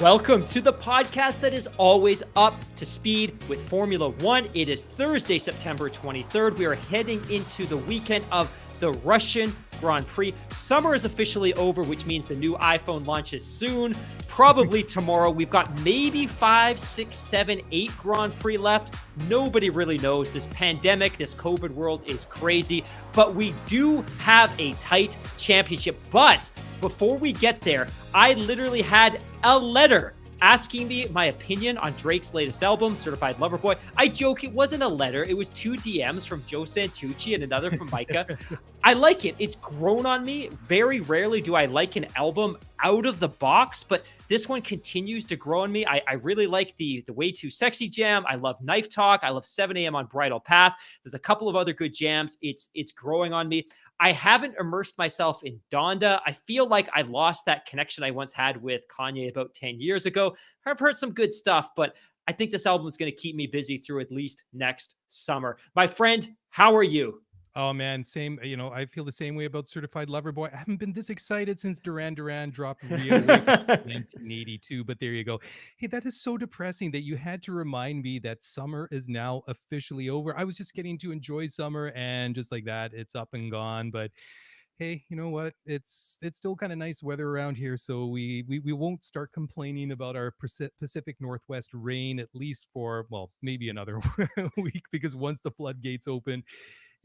Welcome to the podcast that is always up to speed with Formula One. It is Thursday, September 23rd. We are heading into the weekend of the Russian Grand Prix. Summer is officially over, which means the new iPhone launches soon, probably tomorrow. We've got maybe 5, 6, 7, 8 Grand Prix left. Nobody really knows. This pandemic, this COVID world is crazy, but we do have a tight championship. But before we get there, I literally had a letter asking me my opinion on Drake's latest album, Certified Lover Boy. I joke, it wasn't a letter. It was 2 DMs from Joe Santucci and another from Micah. I like it. It's grown on me. Very rarely do I like an album out of the box, but this one continues to grow on me. I really like the Way Too Sexy jam. I love Knife Talk. I love 7 a.m. on Bridal Path. There's a couple of other good jams. It's growing on me. I haven't immersed myself in Donda. I feel like I lost that connection I once had with Kanye about 10 years ago. I've heard some good stuff, but I think this album is going to keep me busy through at least next summer. My friend, how are you? Oh man, same. I feel the same way about Certified Lover Boy. I haven't been this excited since Duran Duran dropped Rio way back in 1982. But there you go. Hey, that is so depressing that you had to remind me that summer is now officially over. I was just getting to enjoy summer, and just like that, it's up and gone. But hey, you know what? It's still kind of nice weather around here, so we won't start complaining about our Pacific Northwest rain at least for, well, maybe another week, because once the floodgates open,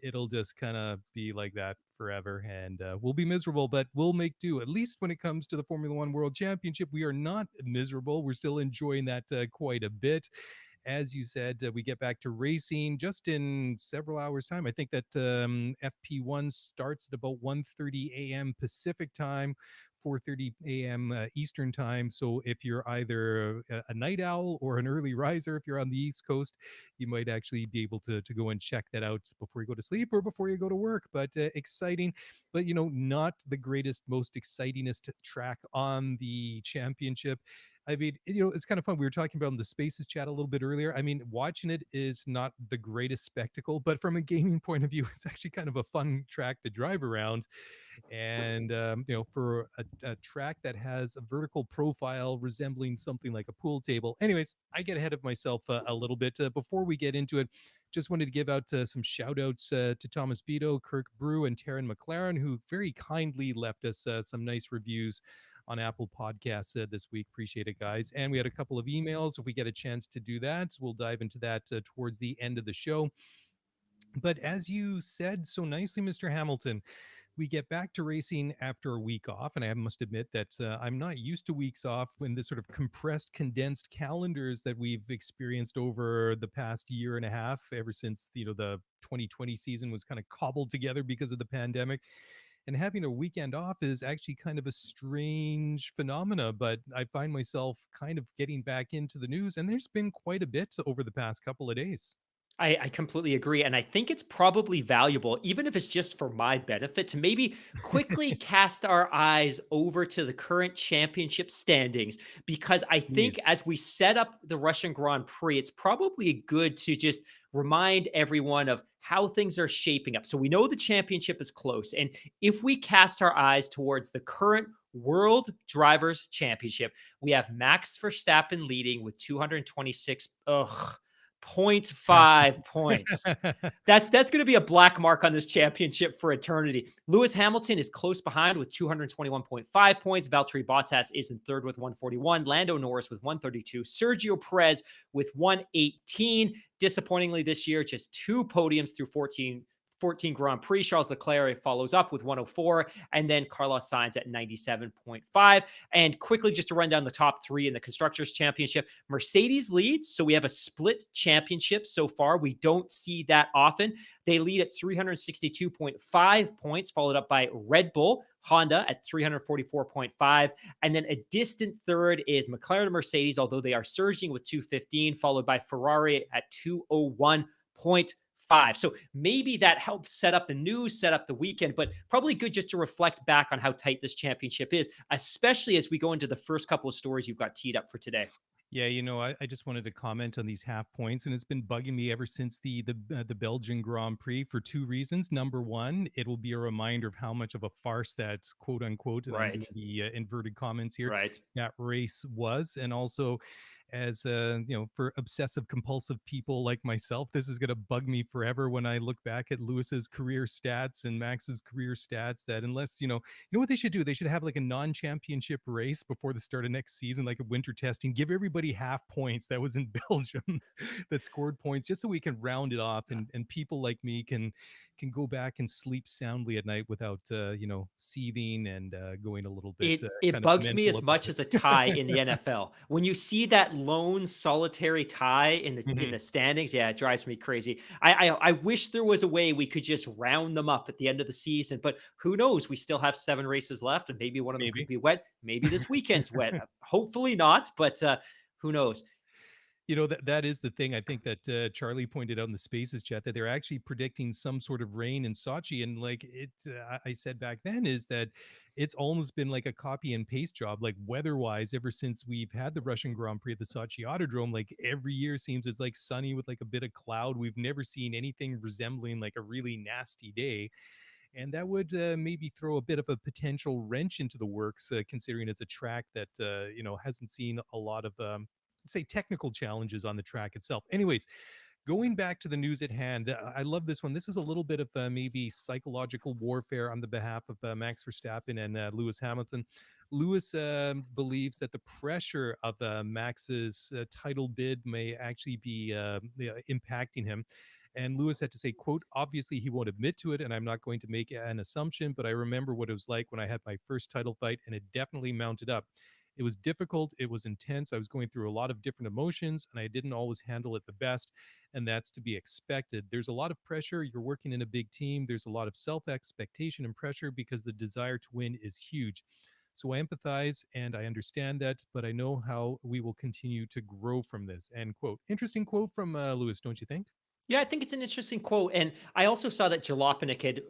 it'll just kind of be like that forever, and we'll be miserable, but we'll make do. At least when it comes to the Formula One World Championship, we are not miserable. We're still enjoying that quite a bit. As you said, we get back to racing just in several hours time. I think that FP1 starts at about 1:30 a.m. Pacific time, 4:30 a.m. Eastern time. So if you're either a night owl or an early riser, if you're on the East Coast, you might actually be able to go and check that out before you go to sleep or before you go to work. But exciting, but not the greatest, most excitingest track on the championship. I mean, it's kind of fun. We were talking about in the Spaces chat a little bit earlier. I mean, watching it is not the greatest spectacle, but from a gaming point of view, it's actually kind of a fun track to drive around. And for a track that has a vertical profile resembling something like a pool table. Anyways, I get ahead of myself a little bit. Before we get into it, just wanted to give out some shout outs to Thomas Beto, Kirk Brew, and Taryn McLaren, who very kindly left us some nice reviews on Apple Podcasts this week. Appreciate it, guys. And we had a couple of emails. If we get a chance to do that, we'll dive into that towards the end of the show. But as you said so nicely, Mr. Hamilton, we get back to racing after a week off. And I must admit that I'm not used to weeks off when the sort of compressed, condensed calendars that we've experienced over the past year and a half, ever since, the 2020 season was kind of cobbled together because of the pandemic. And having a weekend off is actually kind of a strange phenomena, but I find myself kind of getting back into the news, and there's been quite a bit over the past couple of days. I completely agree. And I think it's probably valuable, even if it's just for my benefit, to maybe quickly cast our eyes over to the current championship standings. Because I think Please. as we set up the Russian Grand Prix, it's probably good to just remind everyone of how things are shaping up. So we know the championship is close. And if we cast our eyes towards the current World Drivers' Championship, we have Max Verstappen leading with 226. Ugh. 0.5 points. That's going to be a black mark on this championship for eternity. Lewis Hamilton is close behind with 221.5 points. Valtteri Bottas is in third with 141. Lando Norris with 132. Sergio Perez with 118. Disappointingly this year, just 2 podiums through 14 Grand Prix. Charles Leclerc follows up with 104, and then Carlos Sainz at 97.5. And quickly, just to run down the top 3 in the Constructors' Championship, Mercedes leads. So we have a split championship so far. We don't see that often. They lead at 362.5 points, followed up by Red Bull. Honda at 344.5. And then a distant third is McLaren and Mercedes, although they are surging with 215, followed by Ferrari at 201.5. So maybe that helped set up the news, set up the weekend, but probably good just to reflect back on how tight this championship is, especially as we go into the first couple of stories you've got teed up for today. Yeah, I just wanted to comment on these half points, and it's been bugging me ever since the Belgian Grand Prix for two reasons. Number one, it will be a reminder of how much of a farce that quote unquote, and I'm doing Right. the inverted comments here, Right. that race was, and also as for obsessive compulsive people like myself, this is going to bug me forever when I look back at Lewis's career stats and Max's career stats. That unless what they should do? They should have like a non-championship race before the start of next season, like a winter testing. Give everybody half points that was in Belgium that scored points, just so we can round it off, and people like me can go back and sleep soundly at night without seething and going a little bit It kind of bugs me mental as much about as a tie it. in the NFL. When you see that lone solitary tie in Mhm. the standings, yeah, it drives me crazy. I wish there was a way we could just round them up at the end of the season, but who knows? We still have 7 races left, and maybe one of them could Maybe. be wet. Maybe this weekend's wet. Hopefully not, but who knows? That is the thing. I think that Charlie pointed out in the Spaces chat that they're actually predicting some sort of rain in Sochi, and like I said back then, is that it's almost been like a copy and paste job, like weather-wise, ever since we've had the Russian Grand Prix at the Sochi Autodrome. Like every year seems it's like sunny with like a bit of cloud. We've never seen anything resembling like a really nasty day, and that would maybe throw a bit of a potential wrench into the works, considering it's a track that hasn't seen a lot of say technical challenges on the track itself. Anyways, going back to the news at hand, I love this one. This is a little bit of maybe psychological warfare on the behalf of Max Verstappen and Lewis Hamilton. Lewis believes that the pressure of Max's title bid may actually be impacting him. And Lewis had to say, quote, obviously he won't admit to it, and I'm not going to make an assumption, but I remember what it was like when I had my first title fight, and it definitely mounted up. It was difficult. It was intense. I was going through a lot of different emotions, and I didn't always handle it the best. And that's to be expected. There's a lot of pressure. You're working in a big team. There's a lot of self expectation and pressure because the desire to win is huge. So I empathize and I understand that, but I know how we will continue to grow from this. End quote. Interesting quote from Lewis, don't you think? Yeah, I think it's an interesting quote, and I also saw that Jalopnik had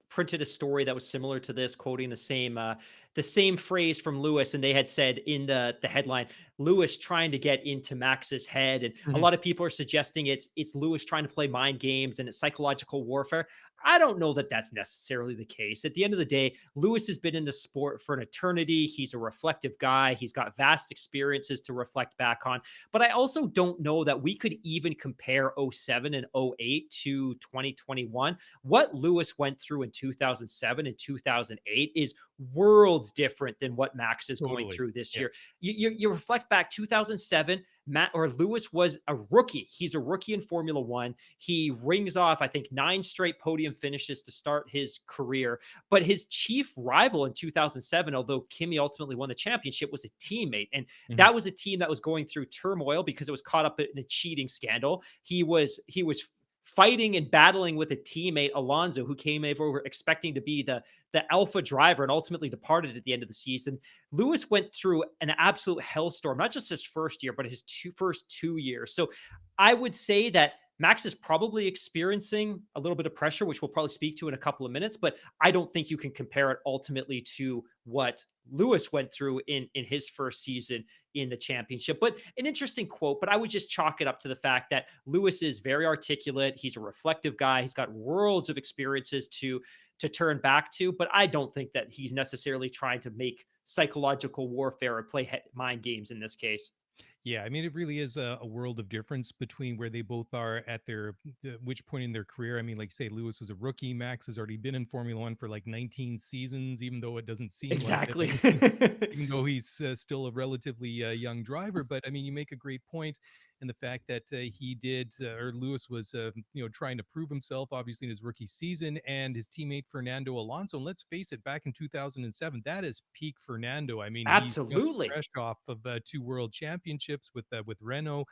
printed a story that was similar to this, quoting the same phrase from Lewis, and they had said in the headline, Lewis trying to get into Max's head, and a Mhm. lot of people are suggesting it's Lewis trying to play mind games and it's psychological warfare. I don't know that that's necessarily the case. At the end of the day, Lewis has been in the sport for an eternity. He's a reflective guy. He's got vast experiences to reflect back on. But I also don't know that we could even compare '07 and '08 to 2021. What Lewis went through in 2007 and 2008 is worlds different than what Max is going Totally. through this Yeah. year. You reflect back 2007, Matt or Lewis was a rookie. He's a rookie in Formula One. He rings off, I think, 9 straight podium finishes to start his career. But his chief rival in 2007, although Kimi ultimately won the championship, was a teammate. And Mhm. that was a team that was going through turmoil because it was caught up in a cheating scandal. He was fighting and battling with a teammate, Alonso, who came over expecting to be the alpha driver and ultimately departed at the end of the season. Lewis went through an absolute hellstorm, not just his first year, but his first 2 years. So I would say that Max is probably experiencing a little bit of pressure, which we'll probably speak to in a couple of minutes, but I don't think you can compare it ultimately to what Lewis went through in his first season in the championship. But an interesting quote, but I would just chalk it up to the fact that Lewis is very articulate. He's a reflective guy. He's got worlds of experiences to turn back to, but I don't think that he's necessarily trying to make psychological warfare or play mind games in this case. Yeah, I mean, it really is a world of difference between where they both are at which point in their career. I mean, like say Lewis was a rookie, Max has already been in Formula One for like 19 seasons, even though it doesn't seem like it. I Exactly. mean, even though he's still a relatively young driver. But I mean, you make a great point in the fact that he did, or Lewis was, trying to prove himself, obviously in his rookie season, and his teammate Fernando Alonso. And let's face it, back in 2007, that is peak Fernando. I mean, he's just Absolutely. fresh off of 2 world championships with Renault.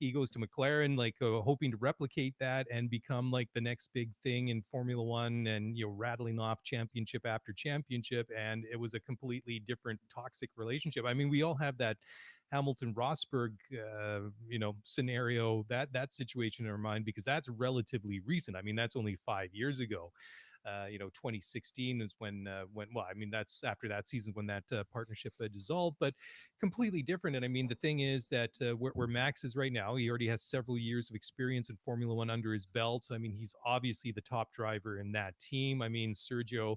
He goes to McLaren, like hoping to replicate that and become like the next big thing in Formula One, and rattling off championship after championship. And it was a completely different toxic relationship. I mean, we all have that Hamilton Rosberg, scenario, that situation in our mind, because that's relatively recent. I mean, that's only 5 years ago. 2016 is when well, I mean, that's after that season when that partnership dissolved, but completely different. And I mean, the thing is that where Max is right now, he already has several years of experience in Formula One under his belt. I mean, he's obviously the top driver in that team. I mean, Sergio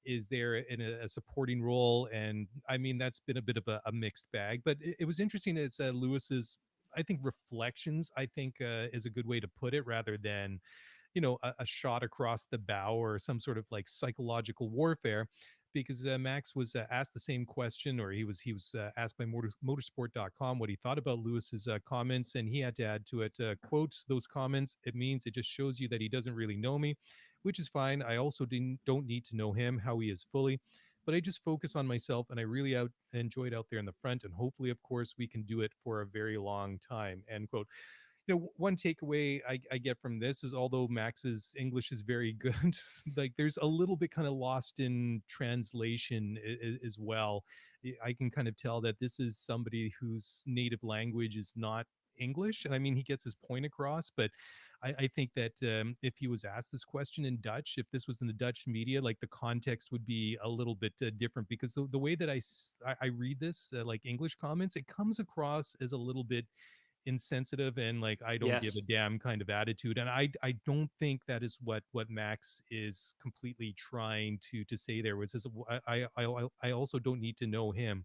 is there in a supporting role, and I mean, that's been a bit of a mixed bag. But it was interesting as Lewis's, I think, reflections, I think, is a good way to put it, rather than a shot across the bow or some sort of like psychological warfare, because Max was asked the same question, or he was asked by motorsport.com what he thought about Lewis's comments, and he had to add to it, quote, "Those comments, it means it just shows you that he doesn't really know me, which is fine. I also don't need to know him, how he is fully, but I just focus on myself, and I really enjoyed out there in the front, and hopefully, of course, we can do it for a very long time," end quote. One takeaway I get from this is, although Max's English is very good, like there's a little bit kind of lost in translation as well. I can kind of tell that this is somebody whose native language is not English. And I mean, he gets his point across, but I think that if he was asked this question in Dutch, if this was in the Dutch media, like the context would be a little bit different, because the way that I read this, like English comments, it comes across as a little bit insensitive and like I don't give Yes. a damn kind of attitude. And I don't think that is what Max is completely trying to say there, which is I also don't need to know him.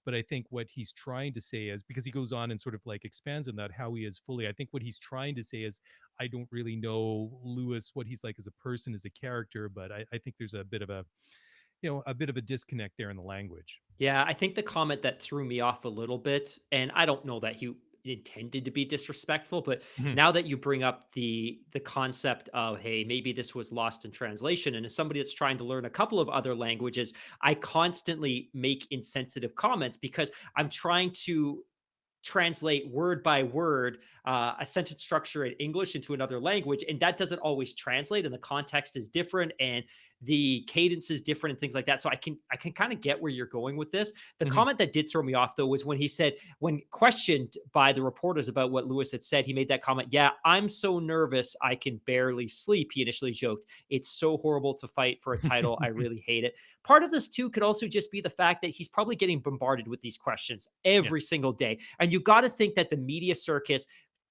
But I think what he's trying to say is, because he goes on and sort of like expands on that, how he is fully, I think what he's trying to say is, I don't really know Lewis, what he's like as a person, as a character, but I think there's a bit of a disconnect there in the language. Yeah, I think the comment that threw me off a little bit, and I don't know that he intended to be disrespectful, but Mhm. now that you bring up the concept of, hey, maybe this was lost in translation, and as somebody that's trying to learn a couple of other languages, I constantly make insensitive comments because I'm trying to translate word by word a sentence structure in English into another language, and that doesn't always translate, and the context is different, and the cadence is different, and things like that. So I can kind of get where you're going with this. The Mhm. comment that did throw me off though was when he said, when questioned by the reporters about what Lewis had said, he made that comment. Yeah, I'm so nervous I can barely sleep. He initially joked, it's so horrible to fight for a title. I really hate it. Part of this too could also just be the fact that he's probably getting bombarded with these questions Yeah. every single day. And you got to think that the media circus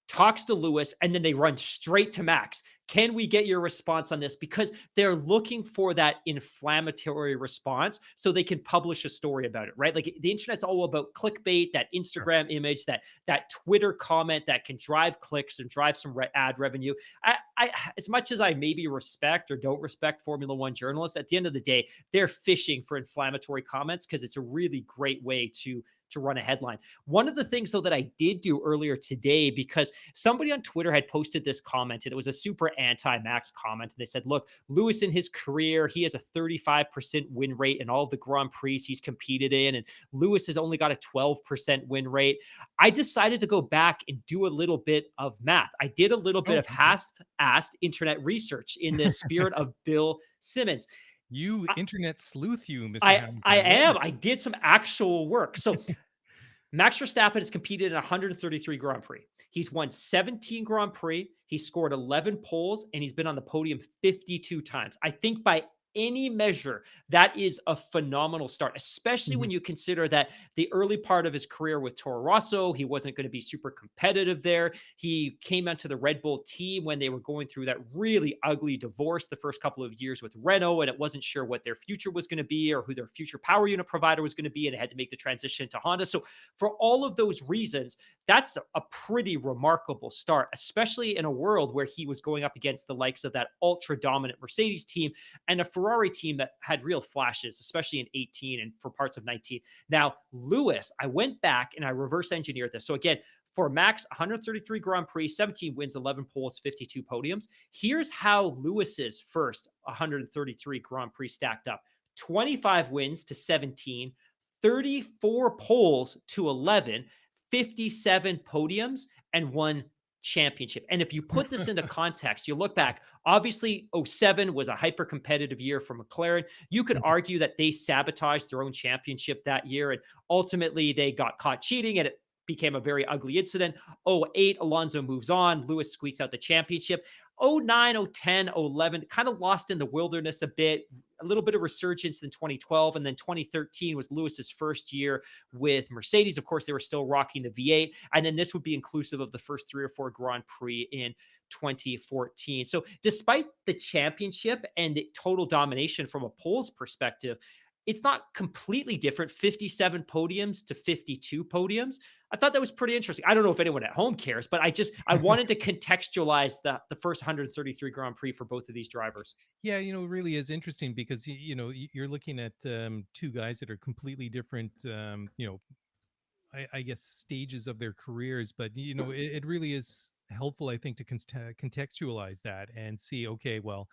talks to Lewis and then they run straight to Max. Can we get your response on this? Because they're looking for that inflammatory response so they can publish a story about it, right? Like the internet's all about clickbait, that Sure. Instagram image, that Twitter comment that can drive clicks and drive some ad revenue. I as much as I maybe respect or don't respect Formula One journalists, at the end of the day, they're fishing for inflammatory comments because it's a really great way to run a headline. One of the things, though, that I did do earlier today, because somebody on Twitter had posted this comment, and it was a super anti-Max comment. And they said, look, Lewis in his career, he has a 35% win rate in all the Grand Prix he's competed in, and Lewis has only got a 12% win rate. I decided to go back and do a little bit of math. I did a little bit Oh, of okay. half-assed internet research in the spirit of Bill Simmons. You internet sleuth, you, Mr. I Hamilton. I love am. it. I did some actual work. So Max Verstappen has competed in 133 Grand Prix. He's won 17 Grand Prix. He's scored 11 poles, and he's been on the podium 52 times. I think by any measure, that is a phenomenal start, especially when Mhm. you consider that the early part of his career with Toro Rosso, he wasn't going to be super competitive there. He came onto the Red Bull team when they were going through that really ugly divorce the first couple of years with Renault, and it wasn't sure what their future was going to be or who their future power unit provider was going to be, and it had to make the transition to Honda. So for all of those reasons, that's a pretty remarkable start, especially in a world where he was going up against the likes of that ultra dominant Mercedes team and a Ferrari team that had real flashes, especially in 18 and for parts of 19. Now, Lewis, I went back and I reverse engineered this. So again, for Max, 133 Grand Prix, 17 wins, 11 poles, 52 podiums. Here's how Lewis's first 133 Grand Prix stacked up: 25 wins to 17, 34 poles to 11, 57 podiums, and one championship. And if you put this into context, you look back, obviously 07 was a hyper competitive year for McLaren. You could argue that they sabotaged their own championship that year, and ultimately they got caught cheating, and it became a very ugly incident. 08, Alonso moves on. Lewis squeaks out the championship. 09, 010, 011 kind of lost in the wilderness a bit, a little bit of resurgence in 2012. And then 2013 was Lewis's first year with Mercedes. Of course, they were still rocking the V8. And then this would be inclusive of the first 3 or 4 Grand Prix in 2014. So despite the championship and the total domination from a polls perspective, it's not completely different, 57 podiums to 52 podiums. I thought that was pretty interesting. I don't know if anyone at home cares, but I wanted to contextualize the first 133 Grand Prix for both of these drivers. Yeah, it really is interesting because you're looking at two guys that are completely different, I guess stages of their careers, but it really is helpful, I think, to contextualize that and see, okay, well,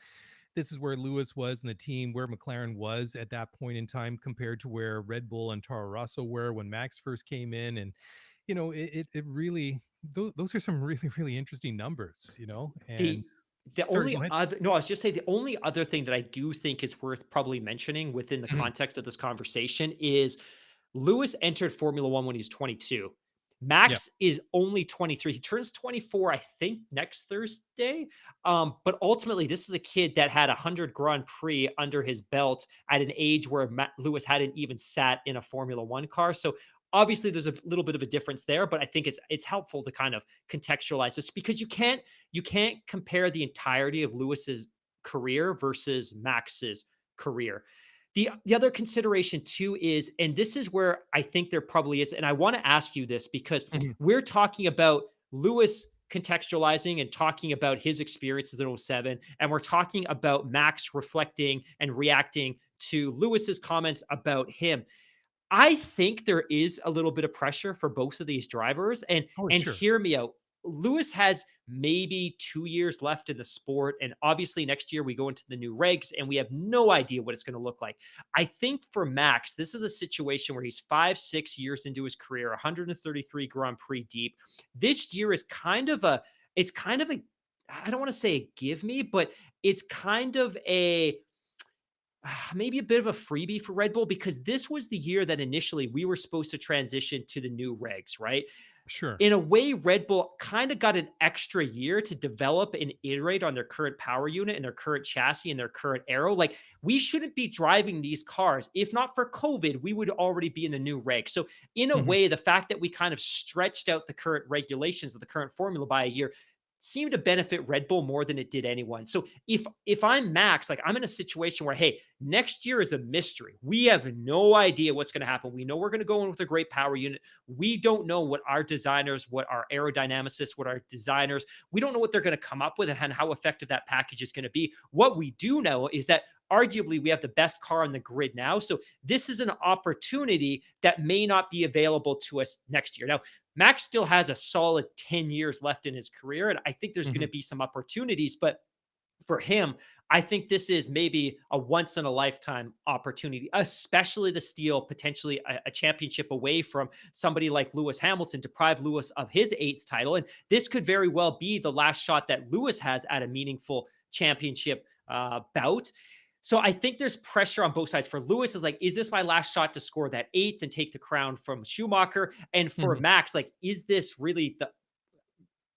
this is where Lewis was and the team, where McLaren was at that point in time compared to where Red Bull and Toro Rosso were when Max first came in. And, it really, those are some really, really interesting numbers, and The the sorry, only go ahead. other no, I was just saying the only other thing that I do think is worth probably mentioning within the Mhm. context of this conversation is Lewis entered Formula One when he's 22. Yeah. Max is only 23. He turns 24, I think, next Thursday. But ultimately, this is a kid that had 100 Grand Prix under his belt at an age where Lewis hadn't even sat in a Formula One car. So obviously, there's a little bit of a difference there, but I think it's helpful to kind of contextualize this because you can't compare the entirety of Lewis's career versus Max's career. The other consideration too is, and this is where I think there probably is, and I want to ask you this because Mhm. we're talking about Lewis contextualizing and talking about his experiences in '07, and we're talking about Max reflecting and reacting to Lewis's comments about him. I think there is a little bit of pressure for both of these drivers, Oh, and sure. hear me out. Lewis has maybe 2 years left in the sport, and obviously next year we go into the new regs, and we have no idea what it's going to look like. I think for Max, this is a situation where he's 5, 6 years into his career, 133 Grand Prix deep. This year is kind of a, I don't want to say a give me, but it's kind of a maybe a bit of a freebie for Red Bull because this was the year that initially we were supposed to transition to the new regs, right? Sure. In a way, Red Bull kind of got an extra year to develop and iterate on their current power unit and their current chassis and their current aero. Like, we shouldn't be driving these cars. If not for COVID, we would already be in the new reg. So, in a Mhm. way, the fact that we kind of stretched out the current regulations of the current formula by a year seemed to benefit Red Bull more than it did anyone. So if I'm Max, like I'm in a situation where, hey, next year is a mystery. We have no idea what's going to happen. We know we're going to go in with a great power unit. We don't know what our designers, what our aerodynamicists, what our designers, we don't know what they're going to come up with and how effective that package is going to be. What we do know is that arguably we have the best car on the grid now. So this is an opportunity that may not be available to us next year. Now, Max still has a solid 10 years left in his career, and I think there's going to Mhm. be some opportunities, but for him, I think this is maybe a once in a lifetime opportunity, especially to steal potentially a championship away from somebody like Lewis Hamilton, deprive Lewis of his eighth title. And this could very well be the last shot that Lewis has at a meaningful championship bout. So I think there's pressure on both sides. For Lewis, is like, is this my last shot to score that eighth and take the crown from Schumacher? And for Mhm. Max, like, is this really the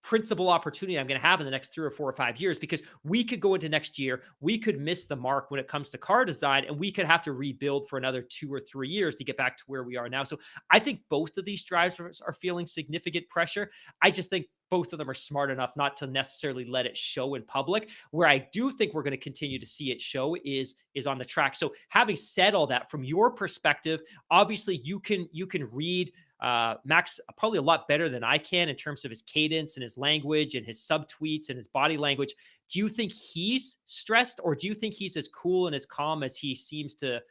principal opportunity I'm going to have in the next 3 or 4 or 5 years? Because we could go into next year, we could miss the mark when it comes to car design, and we could have to rebuild for another 2 or 3 years to get back to where we are now. So I think both of these drivers are feeling significant pressure. I just think both of them are smart enough not to necessarily let it show in public. Where I do think we're going to continue to see it show is on the track. So having said all that, from your perspective, obviously you can read Max probably a lot better than I can in terms of his cadence and his language and his subtweets and his body language. Do you think he's stressed, or do you think he's as cool and as calm as he seems to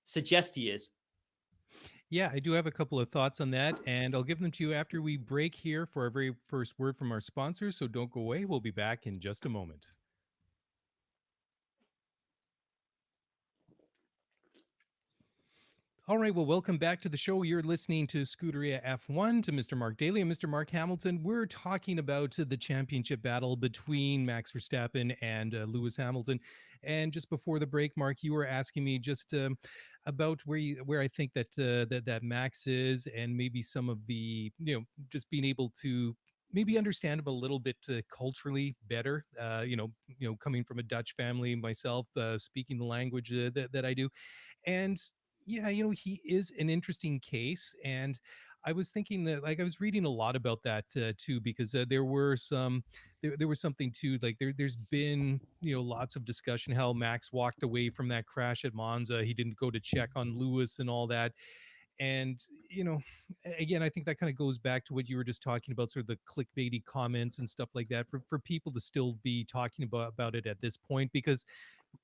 suggest he is? Yeah, I do have a couple of thoughts on that, and I'll give them to you after we break here for our very first word from our sponsors. So don't go away. We'll be back in just a moment. All right, well, welcome back to the show. You're listening to Scuderia F1 to Mr. Mark Daly and Mr. Mark Hamilton. We're talking about the championship battle between Max Verstappen and Lewis Hamilton. And just before the break, Mark, you were asking me just about where I think that Max is, and maybe some of the just being able to maybe understand him a little bit culturally better. Coming from a Dutch family myself, speaking the language that I do, and yeah, he is an interesting case. And I was thinking that, like, I was reading a lot about that too, because there was something too, like there's been lots of discussion how Max walked away from that crash at Monza. He didn't go to check on Lewis and all that. And you know again, I think that kind of goes back to what you were just talking about, sort of the clickbaity comments and stuff like that, for people to still be talking about it at this point, because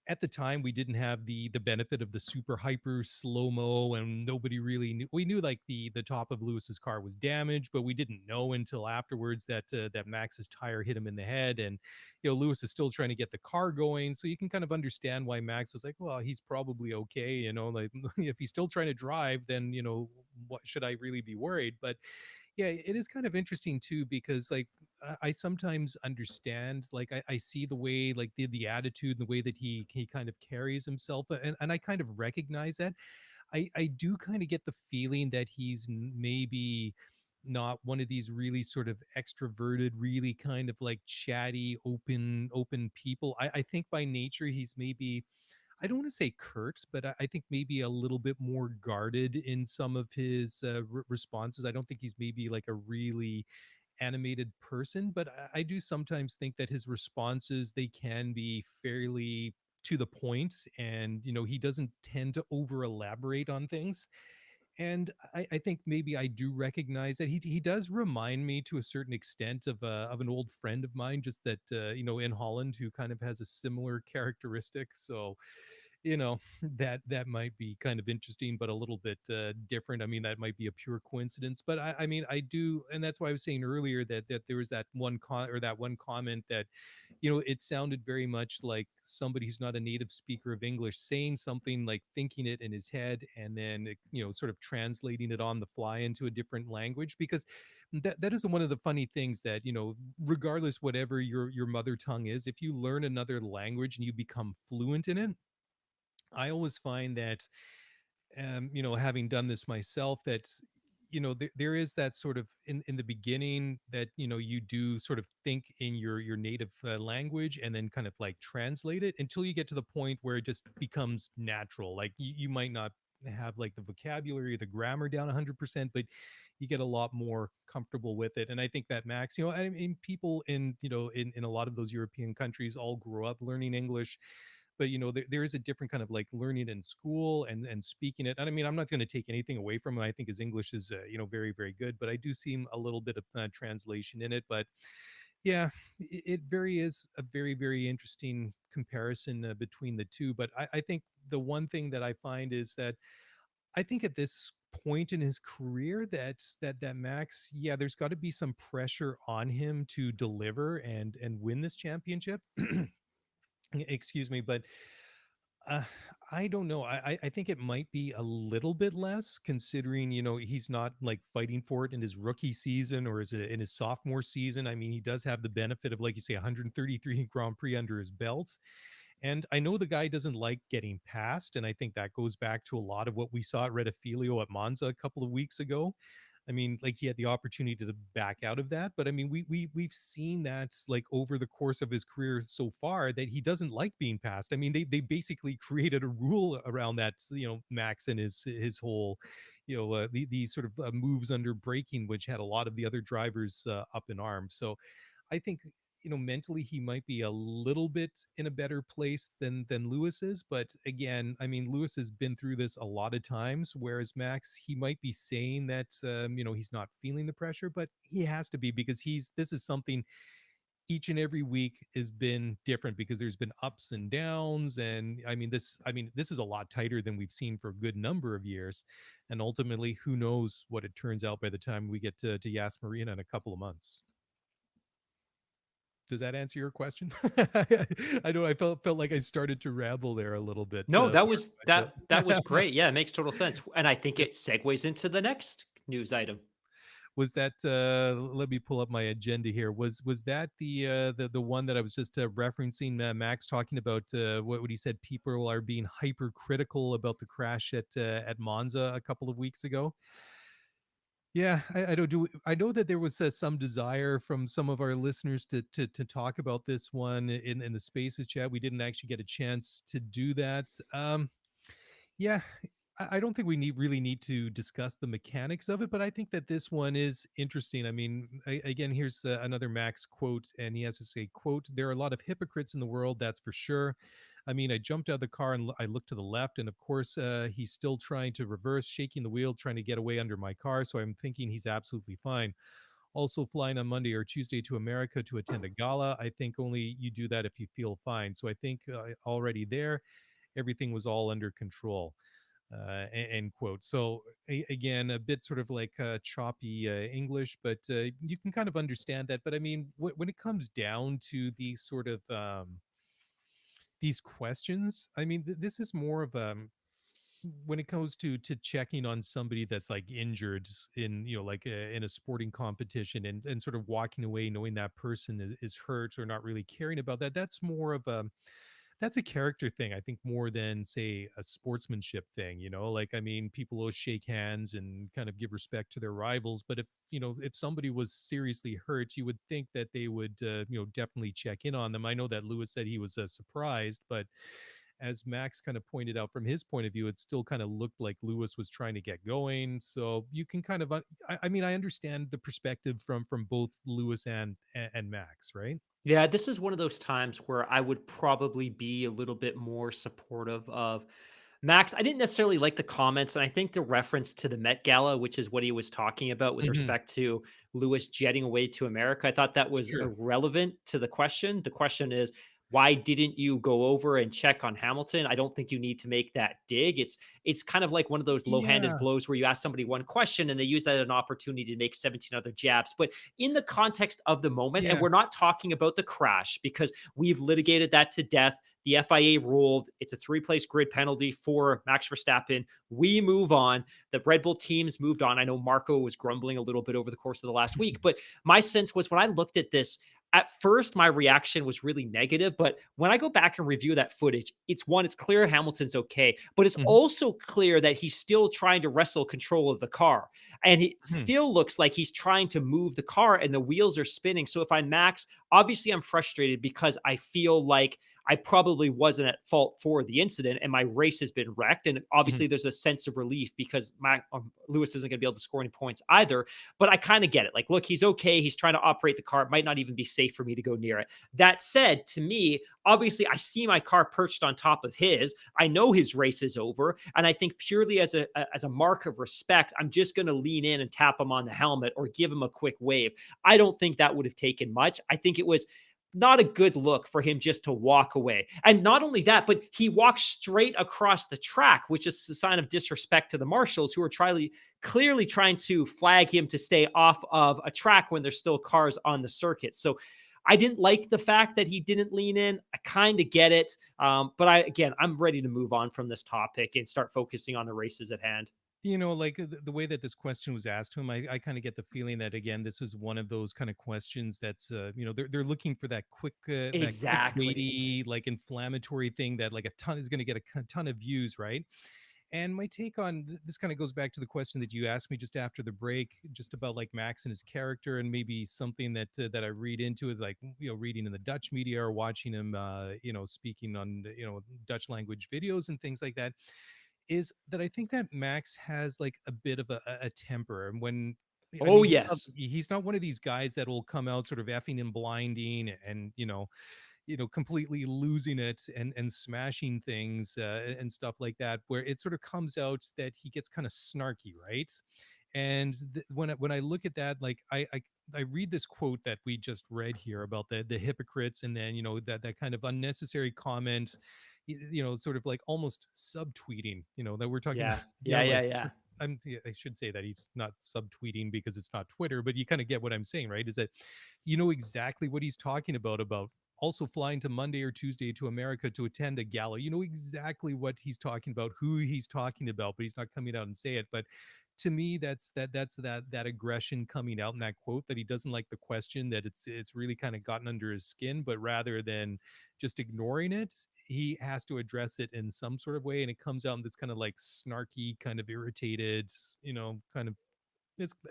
at the time we didn't have the benefit of the super hyper slow mo, and nobody really knew. We knew like the top of Lewis's car was damaged, but we didn't know until afterwards that that Max's tire hit him in the head. And Lewis is still trying to get the car going, so you can kind of understand why Max was like, well, he's probably okay, like if he's still trying to drive, then what should I really be worried? But yeah, it is kind of interesting too, because like I sometimes understand, like I see the way, like the attitude and the way that he kind of carries himself, and I kind of recognize that. I do kind of get the feeling that he's maybe not one of these really sort of extroverted, really kind of like chatty, open people. I think by nature he's maybe, I don't want to say curt, but I think maybe a little bit more guarded in some of his responses. I don't think he's maybe like a really animated person, but I do sometimes think that his responses, they can be fairly to the point, and he doesn't tend to over elaborate on things. And I think maybe I do recognize that he does remind me to a certain extent of an old friend of mine, just that in Holland, who kind of has a similar characteristic. So that might be kind of interesting, but a little bit different. I mean, that might be a pure coincidence, but I mean, I do, and that's why I was saying earlier that there was that one comment that it sounded very much like somebody who's not a native speaker of English saying something, like thinking it in his head, and then sort of translating it on the fly into a different language. Because that is one of the funny things, that regardless whatever your mother tongue is, if you learn another language and you become fluent in it, I always find that, having done this myself, that there is that sort of, in the beginning, that you do sort of think in your native language, and then kind of like translate it until you get to the point where it just becomes natural. Like you might not have like the vocabulary, the grammar down 100%, but you get a lot more comfortable with it. And I think that Max, I mean, people in a lot of those European countries all grew up learning English, but there is a different kind of like learning in school and speaking it. And I mean, I'm not going to take anything away from him. I think his English is very, very good, but I do see a little bit of translation in it. But yeah, it very is a very, very interesting comparison between the two. But I think the one thing that I find is that I think at this point in his career, that Max, yeah, there's got to be some pressure on him to deliver and win this championship. Excuse me, but uh, I don't know. I think it might be a little bit less, considering he's not like fighting for it in his rookie season, or is it in his sophomore season. I mean, he does have the benefit of, like you say, 133 Grand Prix under his belt. And I know the guy doesn't like getting passed, and I think that goes back to a lot of what we saw at Red Filio at Monza a couple of weeks ago. I mean, like, he had the opportunity to back out of that, but I mean, we've seen that, like, over the course of his career so far, that he doesn't like being passed. I mean, they basically created a rule around that. Max and his whole, these sort of moves under braking, which had a lot of the other drivers up in arms. So I think mentally he might be a little bit in a better place than Lewis is. But again, I mean, Lewis has been through this a lot of times, whereas Max, he might be saying that he's not feeling the pressure, but he has to be, because this is something each and every week has been different, because there's been ups and downs. And I mean this is a lot tighter than we've seen for a good number of years. And ultimately, who knows what it turns out by the time we get to Yas Marina in a couple of months. Does that answer your question? I know I felt like I started to ramble there a little bit. No, that Mark, was that was but great. Yeah, it makes total sense. And I think it segues into the next news item. was that? Let me pull up my agenda here. Was that the one that I was just referencing? Max talking about what he said. People are being hypercritical about the crash at Monza a couple of weeks ago. Yeah, I don't do. I know that there was some desire from some of our listeners to talk about this one in the Spaces chat. We didn't actually get a chance to do that. Yeah, I don't think we really need to discuss the mechanics of it, but I think that this one is interesting. I mean, again, here's another Max quote, and he has to say, "quote There are a lot of hypocrites in the world, that's for sure. I mean, I jumped out of the car and I looked to the left, and of course, he's still trying to reverse, shaking the wheel, trying to get away under my car. So I'm thinking he's absolutely fine. Also, flying on Monday or Tuesday to America to attend a gala. I think only you do that if you feel fine. So I think already there, everything was all under control." End quote. So again, a bit sort of like choppy English, but you can kind of understand that. But I mean, when it comes down to these sort of these questions, I mean, this is more of when it comes to checking on somebody that's like injured in, like in a sporting competition, and sort of walking away knowing that person is hurt or not really caring about that. That's more of a that's a character thing, I think, more than say a sportsmanship thing. Like, I mean, people will shake hands and kind of give respect to their rivals, but if somebody was seriously hurt, you would think that they would definitely check in on them. I know that Lewis said he was surprised, but as Max kind of pointed out, from his point of view, it still kind of looked like Lewis was trying to get going. So you can kind of I mean, I understand the perspective from both Lewis and Max, right? Yeah, this is one of those times where I would probably be a little bit more supportive of Max. I didn't necessarily like the comments, and I think the reference to the Met Gala, which is what he was talking about with Hmm. respect to Lewis jetting away to America, I thought that was Sure. irrelevant to the question. The question is, why didn't you go over and check on Hamilton? I don't think you need to make that dig. It's kind of like one of those low-handed Yeah. blows where you ask somebody one question and they use that as an opportunity to make 17 other jabs. But in the context of the moment, and Yeah. we're not talking about the crash because we've litigated that to death. The FIA ruled it's a three-place grid penalty for Max Verstappen. We move on. The Red Bull teams moved on. I know Marco was grumbling a little bit over the course of the last week, but my sense was when I looked at this, at first my reaction was really negative, but when I go back and review that footage, it's clear Hamilton's okay, but it's Mhm. also clear that he's still trying to wrestle control of the car, and it Hmm. still looks like he's trying to move the car and the wheels are spinning. So if I'm Max, obviously I'm frustrated because I feel like I probably wasn't at fault for the incident and my race has been wrecked. And Mhm. obviously there's a sense of relief because Lewis isn't going to be able to score any points either. But I kind of get it. Like, look, he's okay. He's trying to operate the car. It might not even be safe for me to go near it. That said, to me, obviously I see my car perched on top of his. I know his race is over. And I think purely as a mark of respect, I'm just going to lean in and tap him on the helmet or give him a quick wave. I don't think that would have taken much. I think it was not a good look for him just to walk away. And not only that, but he walked straight across the track, which is a sign of disrespect to the marshals who are clearly trying to flag him to stay off of a track when there's still cars on the circuit. So I didn't like the fact that he didn't lean in. I kind of get it. But I'm ready to move on from this topic and start focusing on the races at hand. Like the way that this question was asked to him, I kind of get the feeling that again, this was one of those kind of questions that's, they're looking for that quick Exactly. weighty, like inflammatory thing that like a ton is going to get a ton of views, right? And my take on this kind of goes back to the question that you asked me just after the break, just about like Max and his character, and maybe something that I read into it, like reading in the Dutch media or watching him, speaking on Dutch language videos and things like that. Is that I think that Max has like a bit of a temper, and when I Oh, mean yes. he's not one of these guys that will come out sort of effing and blinding and completely losing it and smashing things and stuff like that, where it sort of comes out that he gets kind of snarky, right? And when I look at that, like I read this quote that we just read here about the hypocrites, and then that kind of unnecessary comment, sort of like almost subtweeting, that we're talking about. Yeah. Yeah, Yeah. Yeah. like Yeah. yeah, I should say that he's not subtweeting because it's not Twitter, but you kind of get what I'm saying, right? Is that exactly what he's talking about also flying to Monday or Tuesday to America to attend a gala. You know exactly what he's talking about, who he's talking about, but he's not coming out and say it. But to me, that's that aggression coming out in that quote, that he doesn't like the question, that it's really kind of gotten under his skin, but rather than just ignoring it, he has to address it in some sort of way, and it comes out in this kind of like snarky, kind of irritated, kind of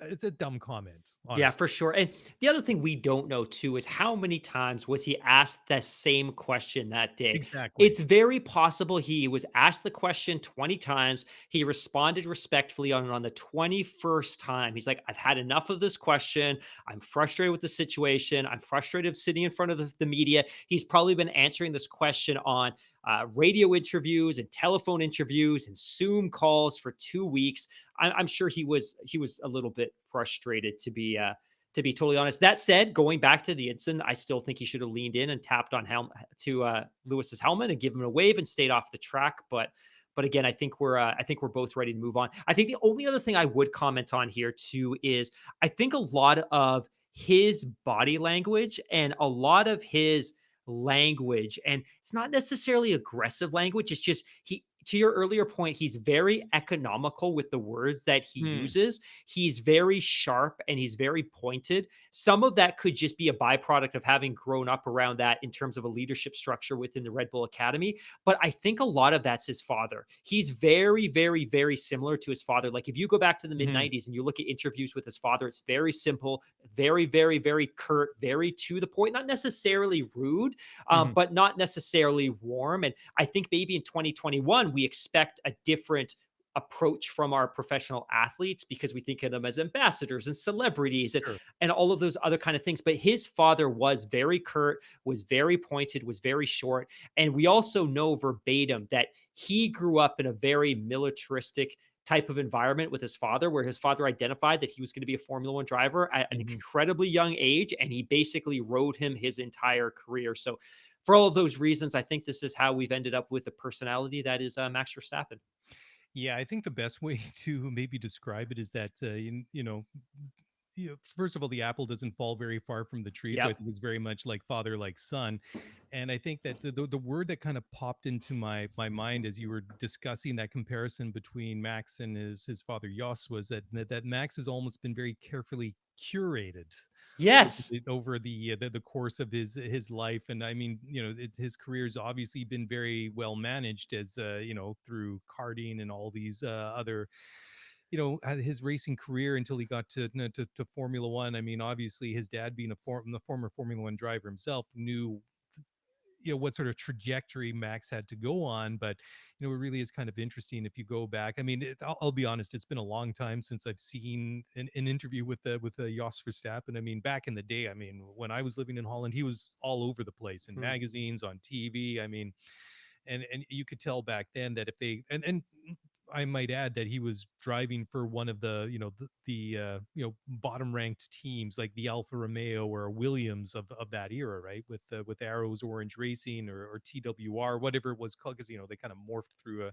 It's a dumb comment, Yeah, honestly. for sure. And the other thing we don't know too is how many times was he asked the same question that day? Exactly. It's very possible he was asked the question 20 times. He responded respectfully on the 21st time. He's like, I've had enough of this question. I'm frustrated with the situation. I'm frustrated sitting in front of the media. He's probably been answering this question on radio interviews and telephone interviews and Zoom calls for 2 weeks. I'm sure he was a little bit frustrated to be totally honest. That said, going back to the incident, I still think he should have leaned in and tapped on Lewis's helmet and give him a wave and stayed off the track. But again, I think we're both ready to move on. I think the only other thing I would comment on here too is I think a lot of his body language and a lot of his language, and it's not necessarily aggressive language, it's just he, to your earlier point, he's very economical with the words that he Hmm. uses. He's very sharp and he's very pointed. Some of that could just be a byproduct of having grown up around that in terms of a leadership structure within the Red Bull Academy. But I think a lot of that's his father. He's very, very, very similar to his father. Like if you go back to the mid Hmm. 90s and you look at interviews with his father, it's very simple, very, very, very curt, very to the point, not necessarily rude, Hmm. but not necessarily warm. And I think maybe in 2021, we expect a different approach from our professional athletes because we think of them as ambassadors and celebrities Sure. and all of those other kind of things. But his father was very curt, was very pointed, was very short. And we also know verbatim that he grew up in a very militaristic type of environment with his father, where his father identified that he was going to be a Formula One driver at an Hmm. incredibly young age. And he basically rode him his entire career. So for all of those reasons, I think this is how we've ended up with the personality that is Max Verstappen. Yeah, I think the best way to maybe describe it is that first of all, the apple doesn't fall very far from the tree, so I Yep. think it's very much like father, like son. And I think that the word that kind of popped into my mind as you were discussing that comparison between Max and his father Jos was that Max has almost been very carefully curated Yes. over the course of his life. And I mean, his career's obviously been very well managed, as through karting and all these other, had his racing career until he got to Formula One. I mean, obviously his dad being the former Formula One driver himself knew what sort of trajectory Max had to go on. But it really is kind of interesting if you go back. I mean, I'll be honest, it's been a long time since I've seen an interview with Jos Verstappen. I mean, back in the day, I mean, when I was living in Holland, he was all over the place in Mm. magazines, on TV. I mean, and you could tell back then that if they and I might add that he was driving for one of the bottom ranked teams like the Alfa Romeo or Williams of that era, right? With Arrows Orange Racing or TWR, whatever it was called, because they kind of morphed through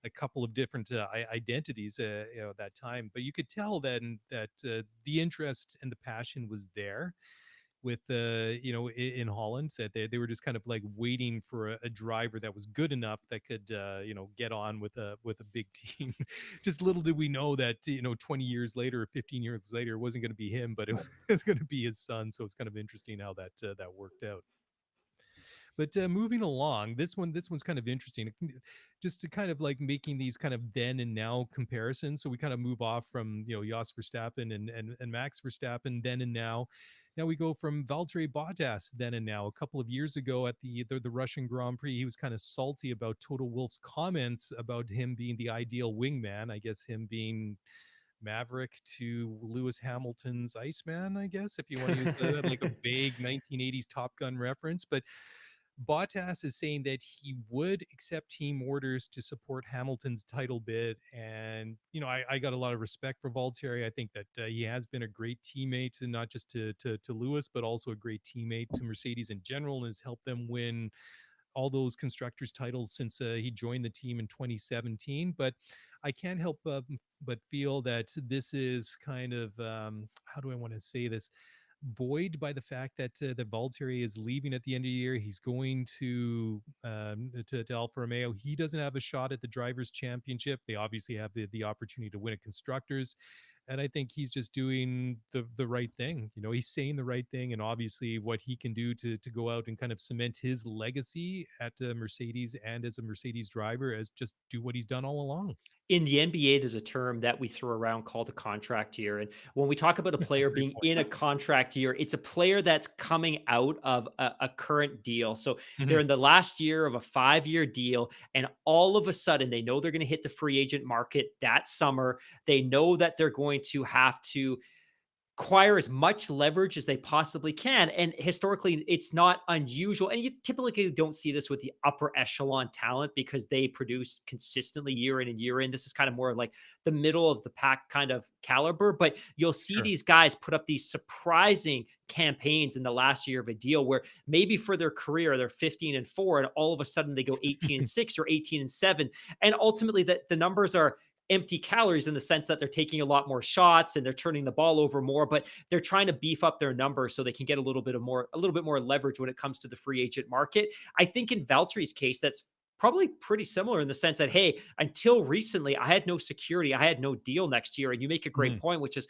a couple of different identities at that time. But you could tell then that the interest and the passion was there with in Holland, that they were just kind of like waiting for a driver that was good enough that could get on with a big team. Just little did we know that 20 years later or 15 years later it wasn't going to be him, but it was going to be his son. So it's kind of interesting how that worked out. But moving along, this one's kind of interesting. Just to kind of like making these kind of then and now comparisons. So we kind of move off from Jos Verstappen and Max Verstappen then and now. Now we go from Valtteri Bottas then and now. A couple of years ago at the Russian Grand Prix, he was kind of salty about Toto Wolff's comments about him being the ideal wingman. I guess him being Maverick to Lewis Hamilton's Iceman, I guess, if you want to use like a vague 1980s Top Gun reference. But Bottas is saying that he would accept team orders to support Hamilton's title bid. And, I got a lot of respect for Valtteri. I think that he has been a great teammate, and not just to Lewis, but also a great teammate to Mercedes in general, and has helped them win all those constructors titles since he joined the team in 2017. But I can't help but feel that this is kind of how do I want to say this, buoyed by the fact that Valtteri is leaving at the end of the year. He's going to Alfa Romeo. He doesn't have a shot at the drivers' championship. They obviously have the opportunity to win a constructors, and I think he's just doing the right thing. He's saying the right thing, and obviously what he can do to go out and kind of cement his legacy at Mercedes and as a Mercedes driver, as just do what he's done all along. In the NBA, there's a term that we throw around called a contract year. And when we talk about a player Great being point. in a contract year, it's a player that's coming out of a current deal. So they're Mhm. in the last year of a 5-year deal. And all of a sudden, they know they're going to hit the free agent market that summer. They know that they're going to have to acquire as much leverage as they possibly can. And historically, it's not unusual. And you typically don't see this with the upper echelon talent because they produce consistently year in and year in. This is kind of more like the middle of the pack kind of caliber. But you'll see Sure. these guys put up these surprising campaigns in the last year of a deal where maybe for their career they're 15-4 and all of a sudden they go 18-6 or 18-7. And ultimately the numbers are empty calories in the sense that they're taking a lot more shots and they're turning the ball over more, but they're trying to beef up their numbers so they can get a little bit more leverage when it comes to the free agent market. I think in Valtteri's case, that's probably pretty similar in the sense that, hey, until recently, I had no security, I had no deal next year. And you make a great Mhm. point, which is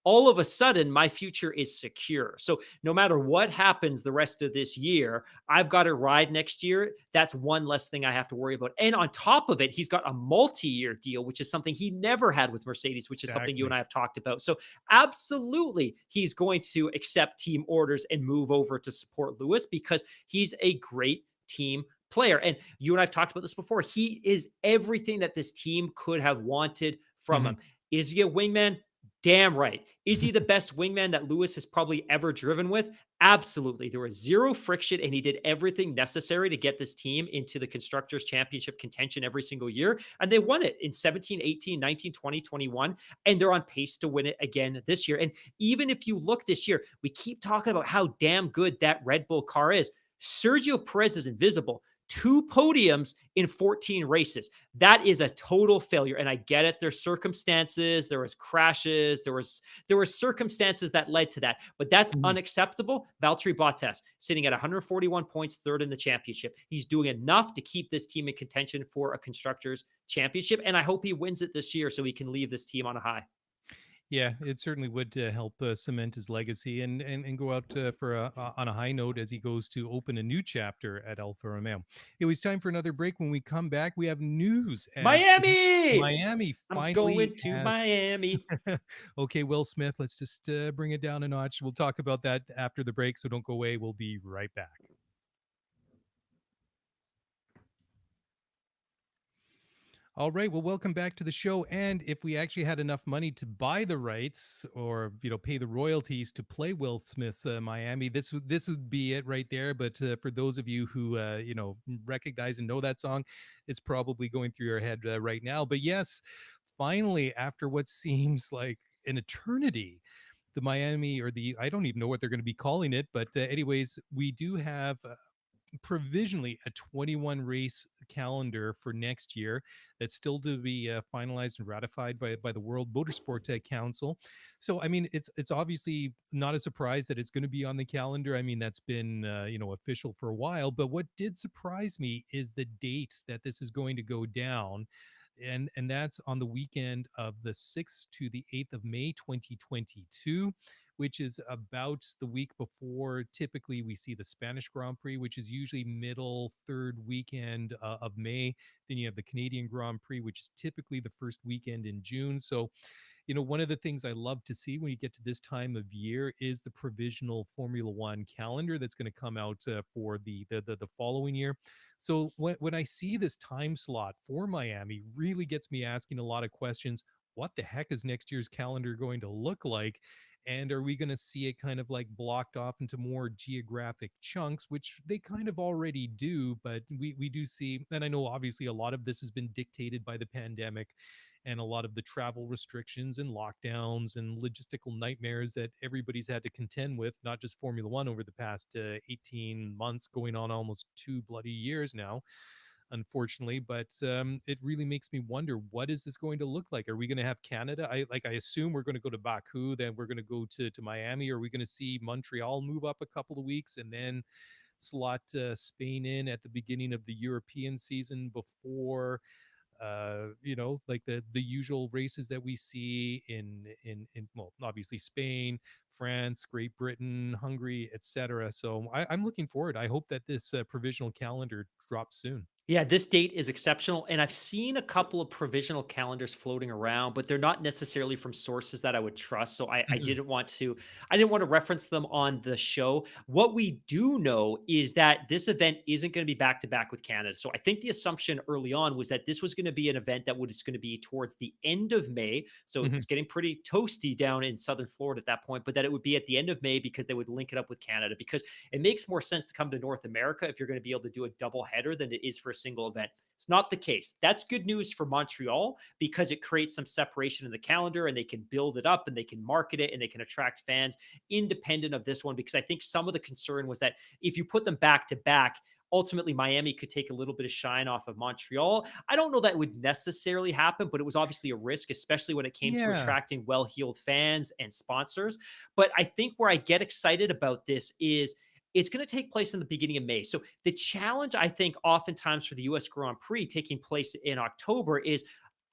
all of a sudden my future is secure. So no matter what happens the rest of this year, I've got a ride next year. That's one less thing I have to worry about. And on top of it, he's got a multi-year deal, which is something he never had with Mercedes, which is something you and Exactly. I have talked about. So absolutely, he's going to accept team orders and move over to support Lewis because he's a great team player. And you and I've talked about this before. He is everything that this team could have wanted from Mhm. him. Is he a wingman? Damn right. Is he the best wingman that Lewis has probably ever driven with? Absolutely. There was zero friction, and he did everything necessary to get this team into the Constructors' Championship contention every single year. And they won it in 17, 18, 19, 20, 21. And they're on pace to win it again this year. And even if you look this year, we keep talking about how damn good that Red Bull car is. Sergio Perez is invisible. 2 podiums in 14 races. That is a total failure. And I get it. There's circumstances, there was crashes, there were circumstances that led to that, but that's Mhm. unacceptable. Valtteri Bottas sitting at 141 points, third in the championship. He's doing enough to keep this team in contention for a constructors championship. And I hope he wins it this year so he can leave this team on a high. Yeah, it certainly would help cement his legacy and go out for on a high note as he goes to open a new chapter at Alfa Romeo. It was time for another break. When we come back, we have news as Miami! Miami I'm finally going to has. Miami. Okay, Will Smith, let's just bring it down a notch. We'll talk about that after the break, so don't go away. We'll be right back. All right. Well, welcome back to the show. And if we actually had enough money to buy the rights or pay the royalties to play Will Smith's Miami, this would be it right there. But for those of you who recognize and know that song, it's probably going through your head right now. But yes, finally, after what seems like an eternity, the Miami or the I don't even know what they're going to be calling it, but anyways, we do have provisionally a 21 race calendar for next year that's still to be finalized and ratified by the World Motorsport Council. So I mean it's obviously not a surprise that it's going to be on the calendar. I mean that's been official for a while, but what did surprise me is the dates that this is going to go down, and that's on the weekend of the 6th to the 8th of May 2022, which is about the week before typically we see the Spanish Grand Prix, which is usually middle third weekend of May. Then you have the Canadian Grand Prix, which is typically the first weekend in June. So one of the things I love to see when you get to this time of year is the provisional Formula One calendar that's going to come out for the following year. So when I see this time slot for Miami, really gets me asking a lot of questions. What the heck is next year's calendar going to look like? And are we going to see it kind of like blocked off into more geographic chunks, which they kind of already do, but we do see, and I know obviously a lot of this has been dictated by the pandemic and a lot of the travel restrictions and lockdowns and logistical nightmares that everybody's had to contend with, not just Formula One over the past 18 months, going on almost 2 bloody years now, unfortunately. But it really makes me wonder, what is this going to look like? Are we going to have Canada? I assume we're going to go to Baku, then we're going to go to Miami. Are we going to see Montreal move up a couple of weeks and then slot Spain in at the beginning of the European season before like the usual races that we see in well, obviously Spain, France, Great Britain, Hungary, etc. So I'm looking forward. I hope that this provisional calendar drops soon. Yeah, this date is exceptional. And I've seen a couple of provisional calendars floating around, but they're not necessarily from sources that I would trust. So Mhm. I didn't want to reference them on the show. What we do know is that this event isn't going to be back to back with Canada. So I think the assumption early on was that this was going to be an event that was going to be towards the end of May. So Mhm. it's getting pretty toasty down in Southern Florida at that point, but that it would be at the end of May because they would link it up with Canada because it makes more sense to come to North America if you're going to be able to do a double header than it is for a single event. It's not the case. That's good news for Montreal because it creates some separation in the calendar and they can build it up and they can market it and they can attract fans independent of this one. Because I think some of the concern was that if you put them back to back, ultimately Miami could take a little bit of shine off of Montreal. I don't know that would necessarily happen, but it was obviously a risk, especially when it came to Yeah. attracting well-heeled fans and sponsors. But I think where I get excited about this is it's going to take place in the beginning of May. So the challenge, I think, oftentimes for the US Grand Prix taking place in October is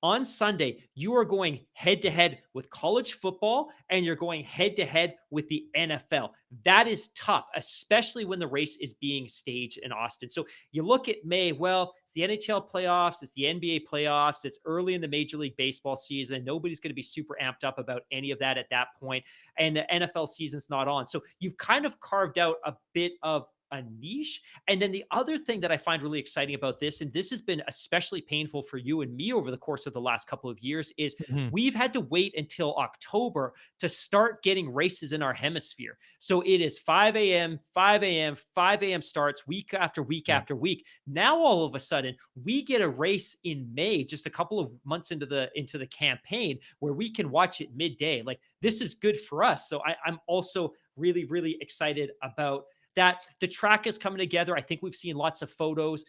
on Sunday, you are going head to head with college football and you're going head to head with the NFL. That is tough, especially when the race is being staged in Austin. So you look at May, well, it's the NHL playoffs, it's the NBA playoffs, it's early in the Major League Baseball season. Nobody's going to be super amped up about any of that at that point, and the NFL season's not on. So you've kind of carved out a bit of a niche. And then the other thing that I find really exciting about this, and this has been especially painful for you and me over the course of the last couple of years, is Mhm. we've had to wait until October to start getting races in our hemisphere. So it is 5 a.m., 5 a.m., 5 a.m. starts week after week Yeah. after week. Now all of a sudden we get a race in May, just a couple of months into the campaign, where we can watch it midday. Like this is good for us. So I'm also really, really excited about that. The track is coming together. I think we've seen lots of photos.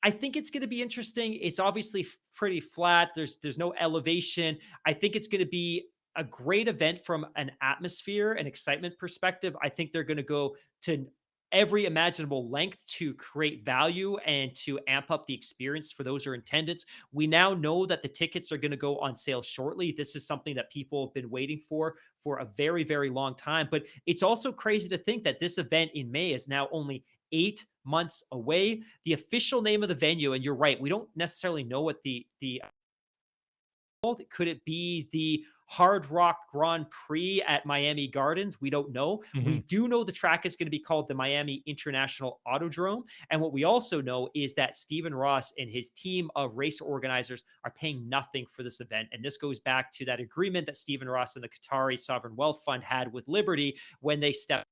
I think it's going to be interesting. It's obviously pretty flat. There's no elevation. I think it's going to be a great event from an atmosphere and excitement perspective. I think they're going to go to every imaginable length to create value and to amp up the experience for those who are in attendance. We now know that the tickets are going to go on sale shortly. This is something that people have been waiting for a very, very long time. But it's also crazy to think that this event in May is now only 8 months away. The official name of the venue, and you're right, we don't necessarily know what the could it be the Hard Rock Grand Prix at Miami Gardens? We don't know. We Mhm. do know the track is going to be called the Miami International Autodrome. And what we also know is that Stephen Ross and his team of race organizers are paying nothing for this event. And this goes back to that agreement that Stephen Ross and the Qatari Sovereign Wealth Fund had with Liberty when they stepped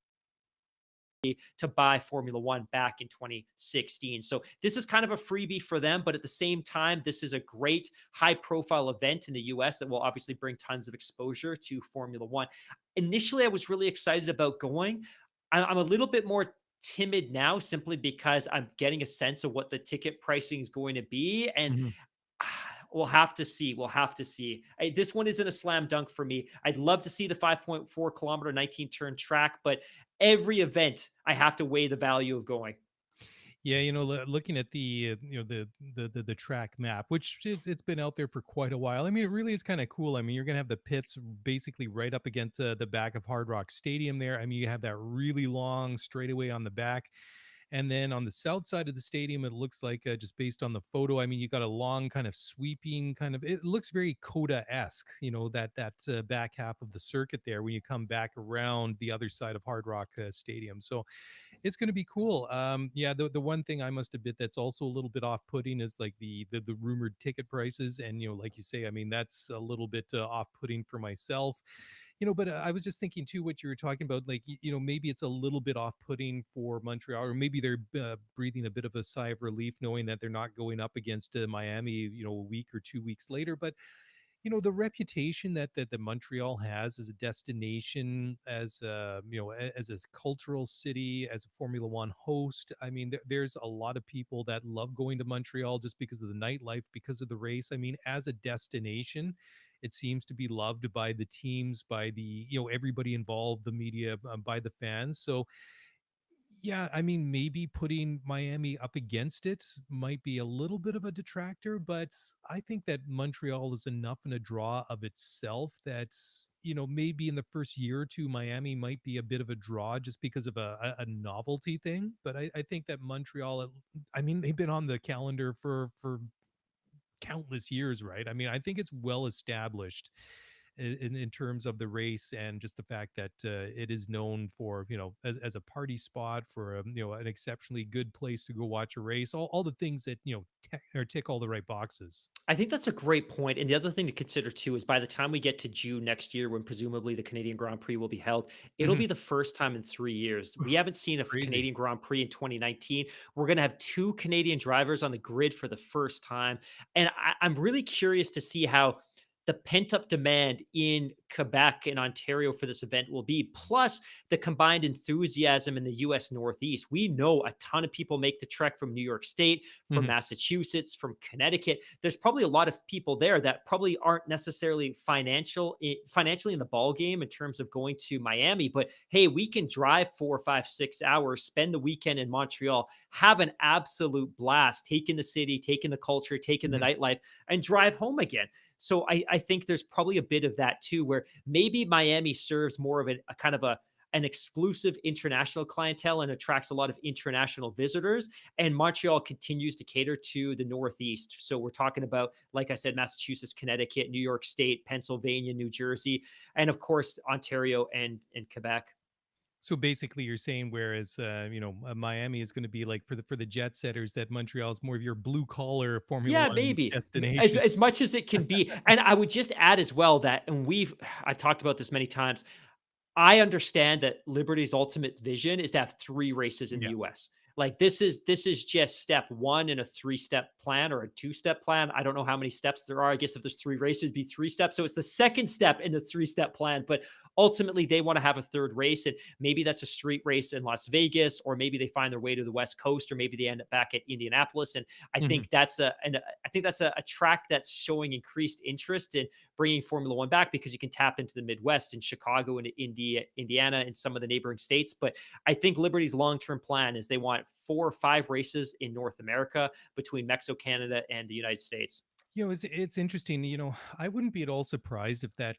to buy Formula One back in 2016. So this is kind of a freebie for them, but at the same time, this is a great high profile event in the US that will obviously bring tons of exposure to Formula One. Initially, I was really excited about going. I'm a little bit more timid now simply because I'm getting a sense of what the ticket pricing is going to be. And Mhm. we'll have to see. We'll have to see. This one isn't a slam dunk for me. I'd love to see the 5.4 kilometer, 19 turn track, but every event I have to weigh the value of going. Yeah, looking at the the track map, which it's been out there for quite a while. I mean, it really is kind of cool. I mean, you're gonna have the pits basically right up against the back of Hard Rock Stadium there. I mean, you have that really long straightaway on the back. And then on the south side of the stadium, it looks like just based on the photo, I mean, you got a long kind of sweeping kind of. It looks very Coda-esque, that back half of the circuit there when you come back around the other side of Hard Rock Stadium. So it's going to be cool. Yeah, the one thing I must admit that's also a little bit off-putting is like the rumored ticket prices, and like you say, I mean that's a little bit off-putting for myself. But I was just thinking too what you were talking about, like maybe it's a little bit off-putting for Montreal, or maybe they're breathing a bit of a sigh of relief knowing that they're not going up against Miami, a week or 2 weeks later, but the reputation that Montreal has as a destination, as as a cultural city, as a Formula One host. I mean, there's a lot of people that love going to Montreal just because of the nightlife, because of the race. I mean, as a destination, it seems to be loved by the teams, by the everybody involved, the media, by the fans. So Yeah, I mean, maybe putting Miami up against it might be a little bit of a detractor, but I think that Montreal is enough in a draw of itself that, maybe in the first year or two, Miami might be a bit of a draw just because of a novelty thing. But I think that Montreal, I mean, they've been on the calendar for countless years, right? I mean, I think it's well established in terms of the race and just the fact that it is known for, as a party spot, for an exceptionally good place to go watch a race, all the things that tick all the right boxes. I think that's a great point. And the other thing to consider too is by the time we get to June next year, when presumably the Canadian Grand Prix will be held, it'll Mhm. be the first time in 3 years. We haven't seen a Crazy. Canadian Grand Prix in 2019. We're going to have two Canadian drivers on the grid for the first time. And I'm really curious to see how the pent up demand in Quebec and Ontario for this event will be, plus the combined enthusiasm in the US Northeast. We know a ton of people make the trek from New York State, from Mhm. Massachusetts, from Connecticut. There's probably a lot of people there that probably aren't necessarily financially in the ball game in terms of going to Miami, but hey, we can drive 4, 5, 6 hours, spend the weekend in Montreal, have an absolute blast, taking the city, taking the culture, taking the Mhm. nightlife, and drive home again. So I think there's probably a bit of that too, where maybe Miami serves more of a kind of an exclusive international clientele and attracts a lot of international visitors. And Montreal continues to cater to the Northeast. So we're talking about, like I said, Massachusetts, Connecticut, New York State, Pennsylvania, New Jersey, and of course, Ontario and Quebec. So basically, you're saying whereas Miami is going to be like for the jet setters, that Montreal is more of your blue collar Formula Yeah, One maybe as destination. as much as it can be. And I would just add as well that, and I've talked about this many times. I understand that Liberty's ultimate vision is to have 3 races in the Yeah. US. Like, this is just step 1 in a 3-step plan or a 2-step plan. I don't know how many steps there are. I guess if there's 3 races, it'd be 3 steps. So it's the second step in the 3-step plan, but ultimately they wanna have a 3rd race, and maybe that's a street race in Las Vegas, or maybe they find their way to the West Coast, or maybe they end up back at Indianapolis, and Mhm. I think that's a track that's showing increased interest in bringing Formula One back, because you can tap into the Midwest and Chicago and Indiana and some of the neighboring states. But I think Liberty's long term plan is they want 4 or 5 races in North America between Mexico, Canada, and the United States. It's interesting. I wouldn't be at all surprised if that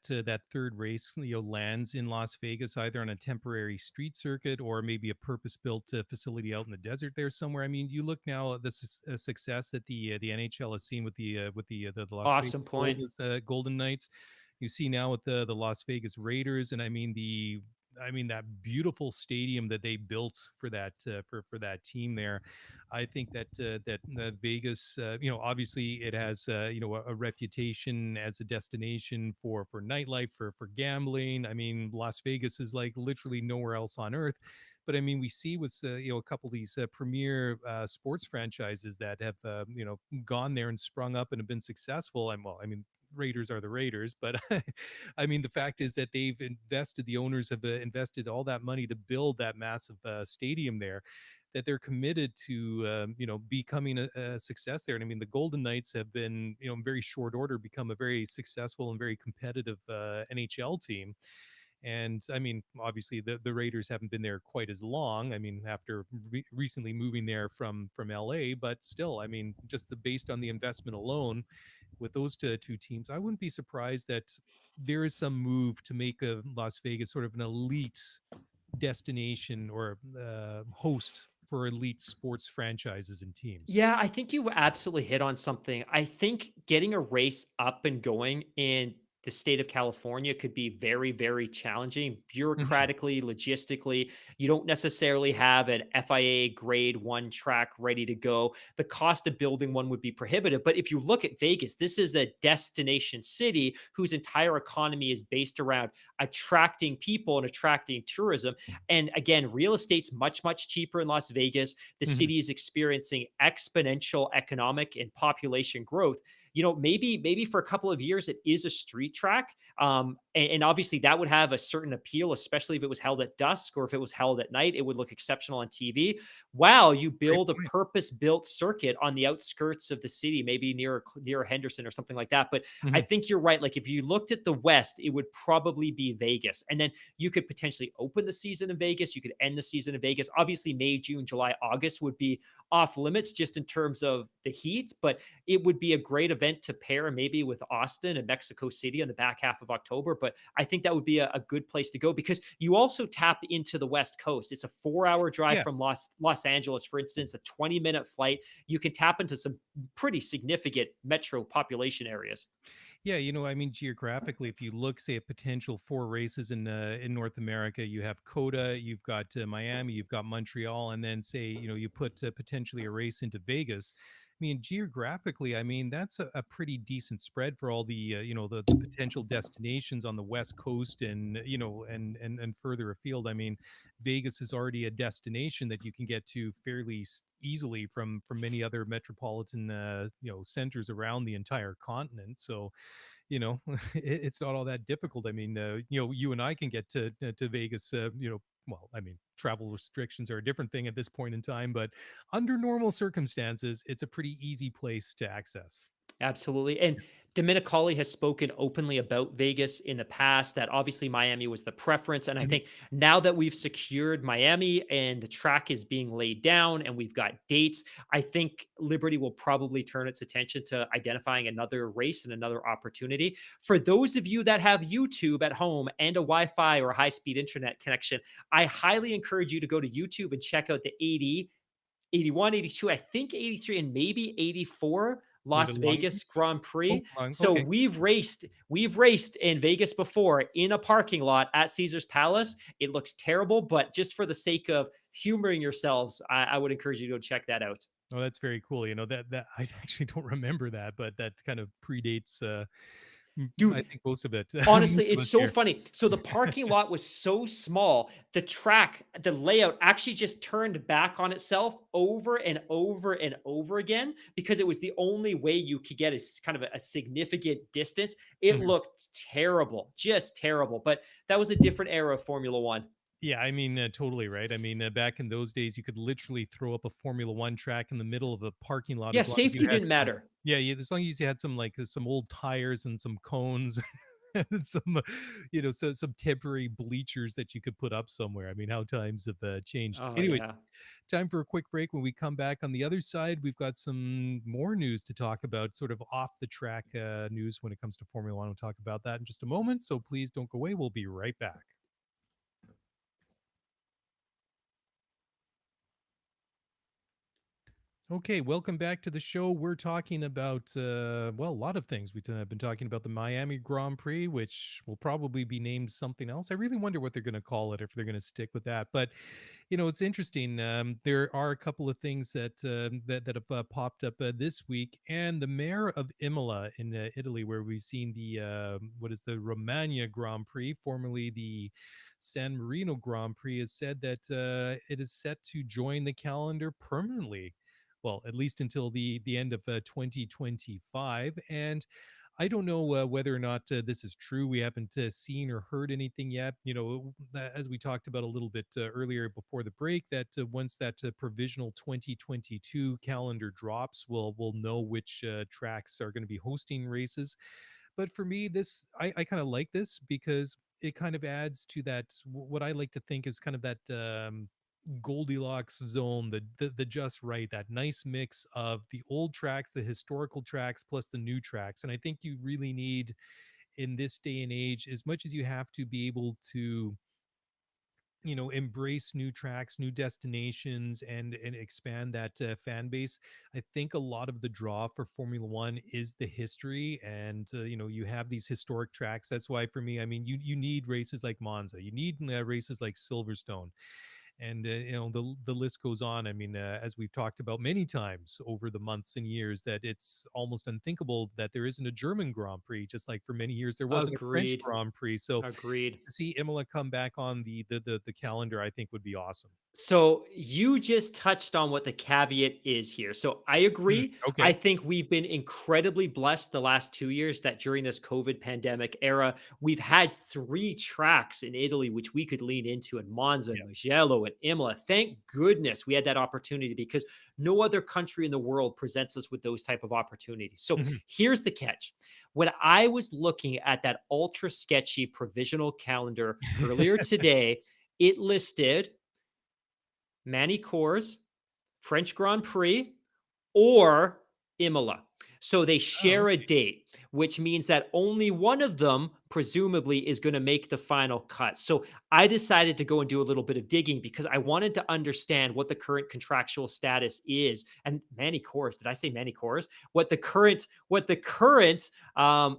third race lands in Las Vegas, either on a temporary street circuit or maybe a purpose-built facility out in the desert there somewhere. I mean, you look now at the success that the NHL has seen with the Las Vegas Awesome point. Golden Knights. You see now with the Las Vegas Raiders, and I mean that beautiful stadium that they built for that team there. I think that Vegas, obviously it has a reputation as a destination for nightlife, for gambling. I mean, Las Vegas is like literally nowhere else on earth. But I mean, we see with a couple of these premier sports franchises that have gone there and sprung up and have been successful. And well, I mean, Raiders are the Raiders, but I mean, the fact is that the owners have invested all that money to build that massive stadium there, that they're committed to becoming a success there. And I mean, the Golden Knights have been in very short order become a very successful and very competitive NHL team. And I mean, obviously the Raiders haven't been there quite as long. I mean, after recently moving there from LA, but still, I mean, just based on the investment alone with those two teams, I wouldn't be surprised that there is some move to make Las Vegas sort of an elite destination or host for elite sports franchises and teams. Yeah, I think you absolutely hit on something. I think getting a race up and going in the state of California could be very, very challenging Mhm. bureaucratically, logistically. You don't necessarily have an FIA grade 1 track ready to go. The cost of building one would be prohibitive. But if you look at Vegas, this is a destination city whose entire economy is based around attracting people and attracting tourism. And again, real estate's much, much cheaper in Las Vegas. The Mhm. city is experiencing exponential economic and population growth. Maybe for a couple of years it is a street track. And obviously that would have a certain appeal, especially if it was held at dusk or if it was held at night. It would look exceptional on TV. Wow, you Great build a point. purpose-built circuit on the outskirts of the city, maybe near Henderson or something like that. But I Mhm. think you're right. Like if you looked at the West, it would probably be Vegas, and then you could potentially open the season in Vegas. You could end the season in Vegas. Obviously, May, June, July, August would be off limits just in terms of the heat, but it would be a great event to pair maybe with Austin and Mexico City in the back half of October. But I think that would be a good place to go because you also tap into the West Coast. It's a 4 hour drive Yeah. from Los Angeles, for instance, a 20-minute flight. You can tap into some pretty significant metro population areas. Yeah, I mean, geographically, if you look, say, at potential four races in North America, you have Coda, you've got Miami, you've got Montreal, and then say, you put potentially a race into Vegas. I mean, geographically, I mean, that's a pretty decent spread for all the the potential destinations on the West Coast and and further afield. I mean, Vegas is already a destination that you can get to fairly easily from many other metropolitan centers around the entire continent. So it's not all that difficult. I mean, you and I can get to Vegas. Well, I mean, travel restrictions are a different thing at this point in time, but under normal circumstances, it's a pretty easy place to access. Absolutely. And Dominicali has spoken openly about Vegas in the past, that obviously Miami was the preference. And I Mhm. think now that we've secured Miami and the track is being laid down and we've got dates, I think Liberty will probably turn its attention to identifying another race and another opportunity. For those of you that have YouTube at home and a Wi Fi or high speed internet connection, I highly encourage you to go to YouTube and check out the 80, 81, 82, I think 83, and maybe 84 With a Las long, Vegas Grand oh, Prix. long, So okay. we've raced in Vegas before in a parking lot at Caesar's Palace. It looks terrible, but just for the sake of humoring yourselves, I would encourage you to go check that out. Oh, that's very cool. That I actually don't remember that, but that kind of predates. I Dude, think most of it, honestly, most of it's us so here. funny. So the parking lot was so small, the track, the layout actually just turned back on itself over and over and over again because it was the only way you could get kind of a significant distance. It Mhm. looked terrible, just terrible. But that was a different era of Formula One. Yeah, I mean, totally right. I mean, back in those days, you could literally throw up a Formula One track in the middle of a parking lot Yeah, as long as you safety had didn't some. matter. Yeah, yeah, as long as you had some some old tires and some cones and some, so some temporary bleachers that you could put up somewhere. I mean, how times have changed. Oh, Anyways, yeah. time for a quick break. When we come back on the other side, we've got some more news to talk about, sort of off the track news when it comes to Formula One. We'll talk about that in just a moment. So please don't go away. We'll be right back. Okay, welcome back to the show. We're talking about, well, a lot of things. We've been talking about the Miami Grand Prix, which will probably be named something else. I really wonder what they're going to call it, if they're going to stick with that. But, it's interesting. There are a couple of things that have popped up this week. And the mayor of Imola in Italy, where we've seen the, what is the Romania Grand Prix, formerly the San Marino Grand Prix, has said that it is set to join the calendar permanently, well, at least until the end of 2025. And I don't know whether or not this is true. We haven't seen or heard anything yet. As we talked about a little bit earlier before the break, that once that provisional 2022 calendar drops, we'll know which tracks are going to be hosting races. But for me, I kind of like this because it kind of adds to that, what I like to think is kind of that Goldilocks zone, the just right, that nice mix of the old tracks, the historical tracks, plus the new tracks. And I think you really need, in this day and age, as much as you have to be able to embrace new tracks, new destinations, and expand that fan base. I think a lot of the draw for Formula One is the history, and you have these historic tracks. That's why, for me, I mean, you need races like Monza, you need races like Silverstone. And the list goes on. I mean, as we've talked about many times over the months and years, that it's almost unthinkable that there isn't a German Grand Prix, just like for many years there wasn't a French Agreed. Grand Prix. So Agreed. to see Imola come back on the calendar, I think would be awesome. So you just touched on what the caveat is here. So I agree. I Okay. think we've been incredibly blessed the last 2 years that during this COVID pandemic era, we've had three tracks in Italy which we could lean into in Monza, Yeah. Mugello, and Imola. Thank goodness we had that opportunity because no other country in the world presents us with those type of opportunities. So Mhm. here's the catch. When I was looking at that ultra sketchy provisional calendar earlier today, it listed Manicours, French Grand Prix, or Imola. So they Oh, share a okay. date, which means that only one of them presumably is going to make the final cut. So I decided to go and do a little bit of digging because I wanted to understand what the current contractual status is. And Manny Kors, did I say Manny Kors? What the current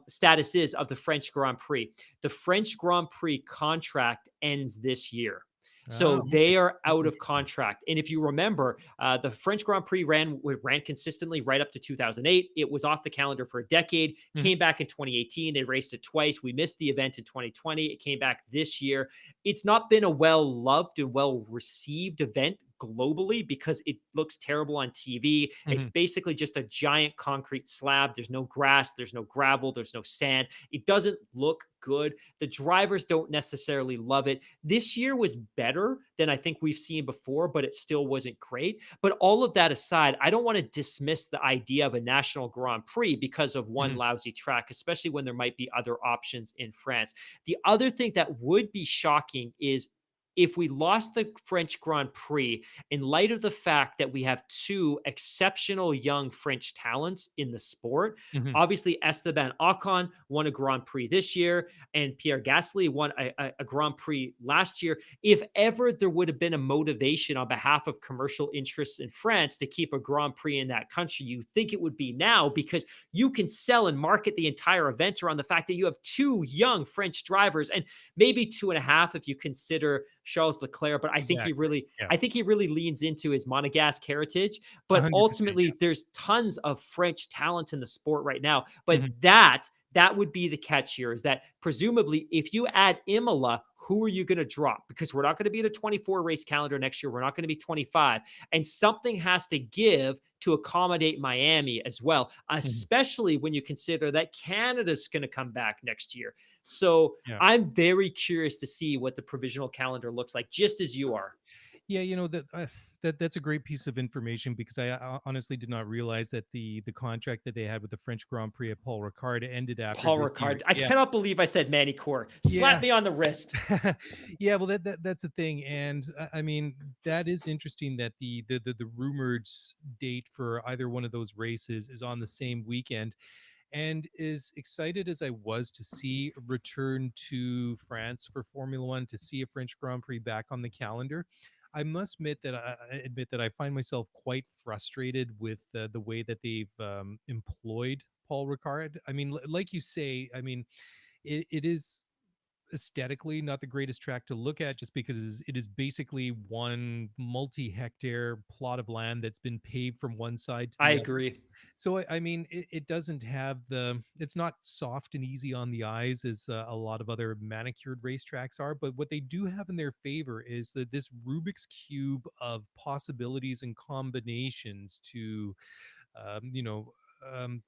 status is of the French Grand Prix. The French Grand Prix contract ends this year. Ah, So okay. they are That's out of interesting. contract. And if you remember, the French Grand Prix ran consistently right up to 2008. It was off the calendar for a decade. Mhm. Came back in 2018. They raced it twice. We missed the event in 2020. It came back this year. It's not been a well loved and well received event globally because it looks terrible on TV. It's Mhm. basically just a giant concrete slab. There's no grass, there's no gravel, there's no sand. It doesn't look good. The drivers don't necessarily love it. This year was better than I think we've seen before, but it still wasn't great. But all of that aside, I don't want to dismiss the idea of a national Grand Prix because of one Mhm. lousy track, especially when there might be other options in France. The other thing that would be shocking is if we lost the French Grand Prix, in light of the fact that we have two exceptional young French talents in the sport. Mhm. Obviously, Esteban Ocon won a Grand Prix this year, and Pierre Gasly won a Grand Prix last year. If ever there would have been a motivation on behalf of commercial interests in France to keep a Grand Prix in that country, you think it would be now because you can sell and market the entire event around the fact that you have two young French drivers and maybe two and a half if you consider Charles Leclerc. But Exactly. Yeah. I think he really leans into his Monegasque heritage. But 100%. ultimately, there's tons of French talent in the sport right now. But Mhm. that would be the catch here is that presumably if you add Imola, who are you going to drop? Because we're not going to be at a 24 race calendar next year. We're not going to be 25. And something has to give to accommodate Miami as well, Mhm. especially when you consider that Canada's going to come back next year. So Yeah. I'm very curious to see what the provisional calendar looks like, just as you are. Yeah, that's a great piece of information because I honestly did not realize that the contract that they had with the French Grand Prix at Paul Ricard ended after Paul this year. Ricard. I Yeah, cannot believe I said Manicore. Slap yeah, me on the wrist. yeah. Well, that's the thing, and I mean that is interesting that the rumored date for either one of those races is on the same weekend. And as excited as I was to see a return to France for Formula One, to see a French Grand Prix back on the calendar, I must admit that I find myself quite frustrated with the way that they've employed Paul Ricard. I mean, like you say, I mean, it is aesthetically not the greatest track to look at just because it is basically one multi-hectare plot of land that's been paved from one side to I the other. agree. So I mean, it doesn't have it's not soft and easy on the eyes as a lot of other manicured racetracks are. But what they do have in their favor is that this Rubik's cube of possibilities and combinations to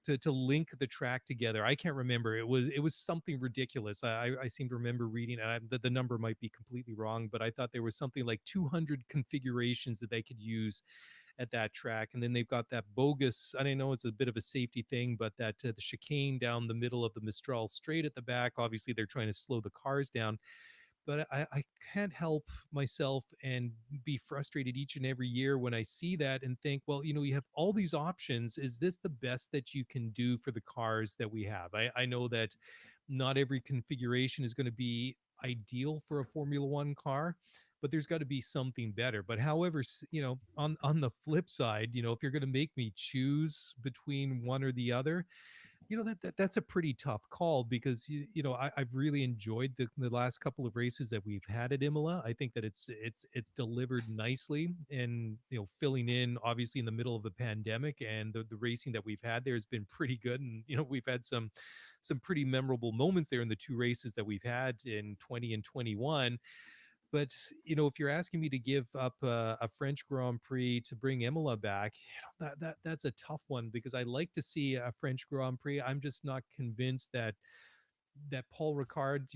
to link the track together. I can't remember. It was something ridiculous. I seem to remember reading, and the number might be completely wrong, but I thought there was something like 200 configurations that they could use at that track. And then they've got that bogus, I don't know, it's a bit of a safety thing, but that the chicane down the middle of the Mistral straight at the back. Obviously, they're trying to slow the cars down, but I can't help myself and be frustrated each and every year when I see that and think, well, you have all these options. Is this the best that you can do for the cars that we have? I know that not every configuration is going to be ideal for a Formula One car, but there's got to be something better. But however, on the flip side, if you're going to make me choose between one or the other, That's a pretty tough call because I've really enjoyed the last couple of races that we've had at Imola. I think that it's delivered nicely, and filling in obviously in the middle of the pandemic, and the racing that we've had there has been pretty good, and we've had some pretty memorable moments there in the two races that we've had in 20 and 21. But if you're asking me to give up a French Grand Prix to bring Imola back, that's a tough one because I like to see a French Grand Prix. I'm just not convinced that Paul Ricard,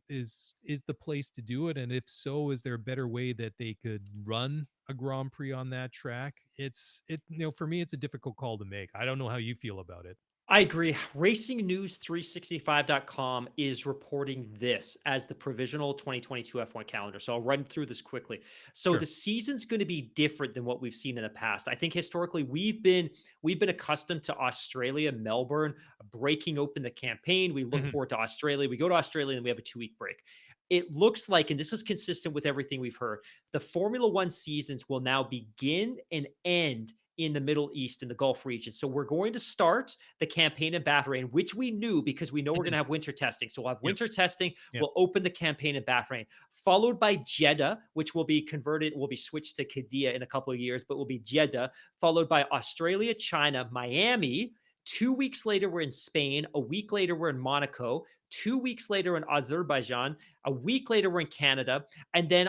is the place to do it. And if so, is there a better way that they could run a Grand Prix on that track? For me, it's a difficult call to make. I don't know how you feel about it. I agree. RacingNews365.com is reporting this as the provisional 2022 F1 calendar. So I'll run through this quickly. So the Sure. season's going to be different than what we've seen in the past. I think historically we've been accustomed to Australia, Melbourne, breaking open the campaign. We look Mhm. forward to Australia. We go to Australia and we have a 2-week break. It looks like, and this is consistent with everything we've heard, the Formula One seasons will now begin and end in the Middle East in the Gulf region. So we're going to start the campaign in Bahrain, which we knew because we know we're going Mhm. to have winter testing. So we'll have Yep. winter testing. Yep. We'll open the campaign in Bahrain, followed by Jeddah, which will be converted, will be switched to Qiddiya in a couple of years, but will be Jeddah, followed by Australia, China, Miami. 2 weeks later, we're in Spain. A week later, we're in Monaco. 2 weeks later, in Azerbaijan. A week later, we're in Canada. And then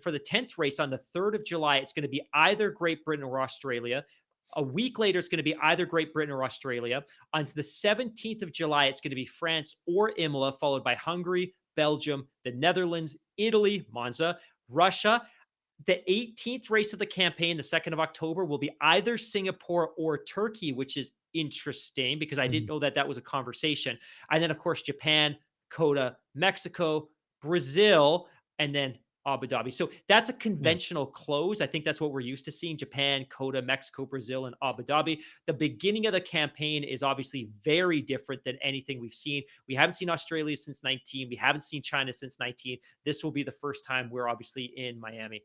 for the 10th race on the 3rd of July, it's going to be either Great Britain or Australia. A week later, it's going to be either Great Britain or Australia. On the 17th of July, it's going to be France or Imola, followed by Hungary, Belgium, the Netherlands, Italy, Monza, Russia. The 18th race of the campaign, the 2nd of October, will be either Singapore or Turkey, which is interesting because I didn't Mhm. know that that was a conversation. And then, of course, Japan, Coda, Mexico, Brazil, and then Abu Dhabi. So that's a Yeah. conventional close. I think that's what we're used to seeing: Japan, Coda, Mexico, Brazil, and Abu Dhabi. The beginning of the campaign is obviously very different than anything we've seen. We haven't seen Australia since 19. We haven't seen China since 19. This will be the first time we're obviously in Miami.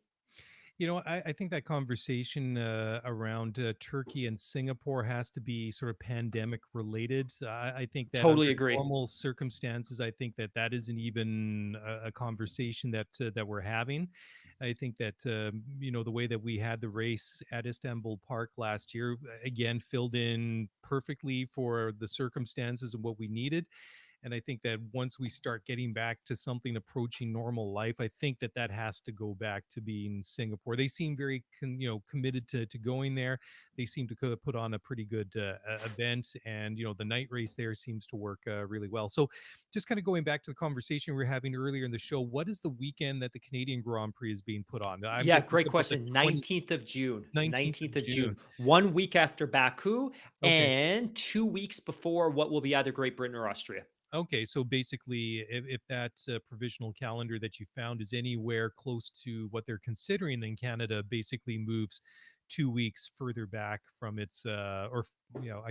I think that conversation around Turkey and Singapore has to be sort of pandemic related. I think that Totally under agree. normal circumstances, I think that that isn't even a conversation that we're having. I think that the way that we had the race at Istanbul Park last year again filled in perfectly for the circumstances and what we needed. And I think that once we start getting back to something approaching normal life, I think that that has to go back to being Singapore. They seem very committed to going there. They seem to put on a pretty good event, and the night race there seems to work really well. So just kind of going back to the conversation we were having earlier in the show, what is the weekend that the Canadian Grand Prix is being put on? I'm Yeah, guessing it's great about the question. 20 19th of June. 19th 19th of of June. June. 1 week after Baku Okay. and 2 weeks before what will be either Great Britain or Austria. Okay, so basically, if that provisional calendar that you found is anywhere close to what they're considering, then Canada basically moves 2 weeks further back from its, I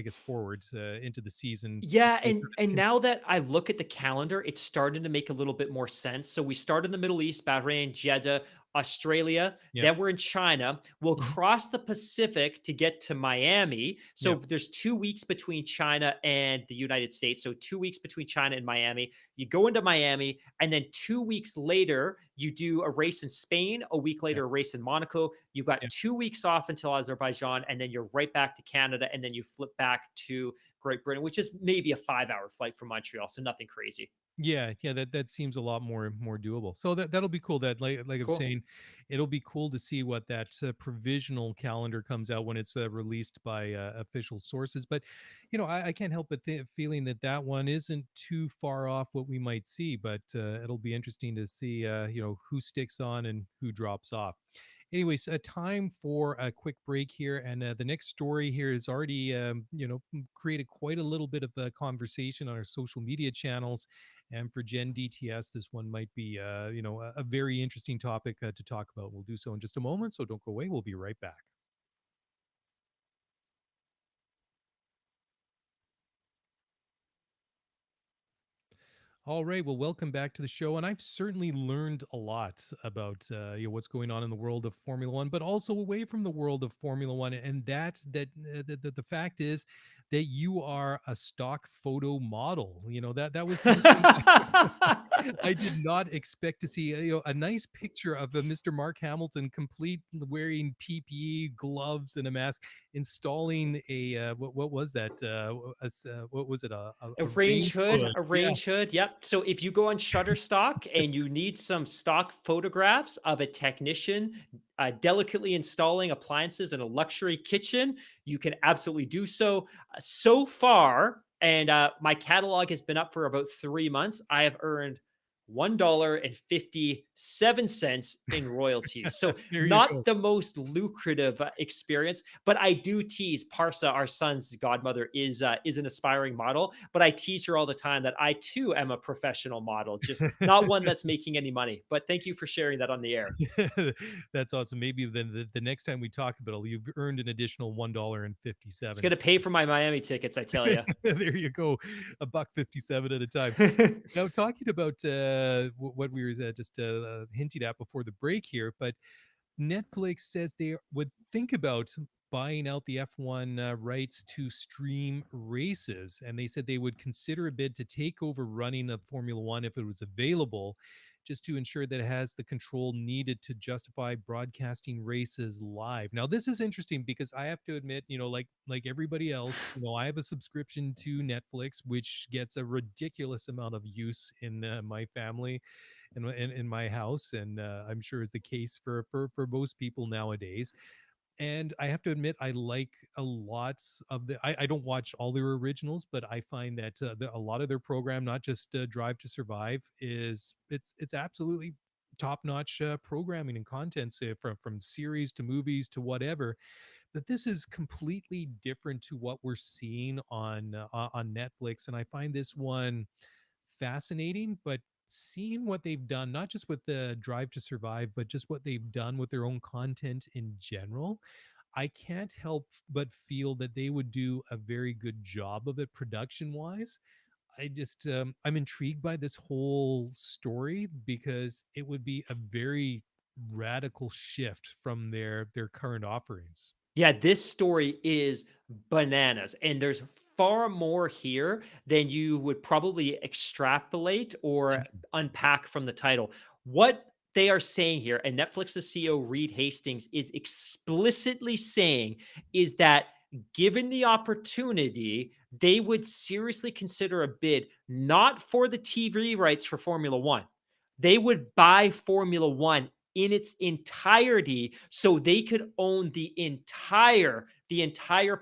guess forward into the season. Yeah, So and sort of and now that I look at the calendar, it's starting to make a little bit more sense. So we start in the Middle East, Bahrain, Jeddah, Australia, Yep. then we're in China. We'll Mhm. cross the Pacific to get to Miami. So Yep. there's 2 weeks between China and the United States. So 2 weeks between China and Miami. You go into Miami, and then 2 weeks later, you do a race in Spain. A week Yep. later, a race in Monaco. You've got Yep. 2 weeks off until Azerbaijan, and then you're right back to Canada, and then you flip back to Great Britain, which is maybe a 5-hour flight from Montreal, so nothing crazy. Yeah, that seems a lot more doable. So that'll be cool. That like I'm Cool. saying, it'll be cool to see what that provisional calendar comes out when it's released by official sources. But I can't help but feeling that that one isn't too far off what we might see. But it'll be interesting to see who sticks on and who drops off. Anyways, time for a quick break here, and the next story here has already created quite a little bit of a conversation on our social media channels. And for Gen DTS, this one might be, a very interesting topic to talk about. We'll do so in just a moment, so don't go away. We'll be right back. All right. Well, welcome back to the show, and I've certainly learned a lot about what's going on in the world of Formula One, but also away from the world of Formula One. And the fact is that you are a stock photo model. That was something I did not expect to see. A nice picture of Mr. Mark Hamilton, complete wearing PPE, gloves, and a mask, installing a what was that? What was it? A A range hood. a Yeah. range hood. Yep. So if you go on Shutterstock and you need some stock photographs of a technician delicately installing appliances in a luxury kitchen, you can absolutely do so. So far, and my catalog has been up for about 3 months, I have earned $1.57 in royalties. So There you not go. the most lucrative experience, but I do tease Parsa, our son's godmother, is an aspiring model. But I tease her all the time that I too am a professional model, just not one that's making any money. But thank you for sharing that on the air. That's awesome. Maybe then the next time we talk about it, you've earned an additional It's 1.57. going to pay for my Miami tickets, I tell you. There you go, a buck 57 at a time. Now, talking about what we were just hinting at before the break here, but Netflix says they would think about buying out the F1 rights to stream races. And they said they would consider a bid to take over running of Formula One if it was available, just to ensure that it has the control needed to justify broadcasting races live. Now, this is interesting because I have to admit, like everybody else, I have a subscription to Netflix, which gets a ridiculous amount of use in my family in my house, and I'm sure is the case for most people nowadays. And I have to admit, I like a lot of I don't watch all their originals, but I find that a lot of their program, not just Drive to Survive, it's absolutely top notch programming and content, say, from series to movies to whatever. But this is completely different to what we're seeing on Netflix, and I find this one fascinating. But seeing what they've done, not just with the Drive to Survive, but just what they've done with their own content in general, I can't help but feel that they would do a very good job of it production wise. I'm intrigued by this whole story because it would be a very radical shift from their current offerings. Yeah, this story is bananas. And there's far more here than you would probably extrapolate or unpack from the title. What they are saying here, and Netflix's CEO Reed Hastings is explicitly saying, is that given the opportunity, they would seriously consider a bid not for the TV rights for Formula One. They would buy Formula One in its entirety so they could own the entire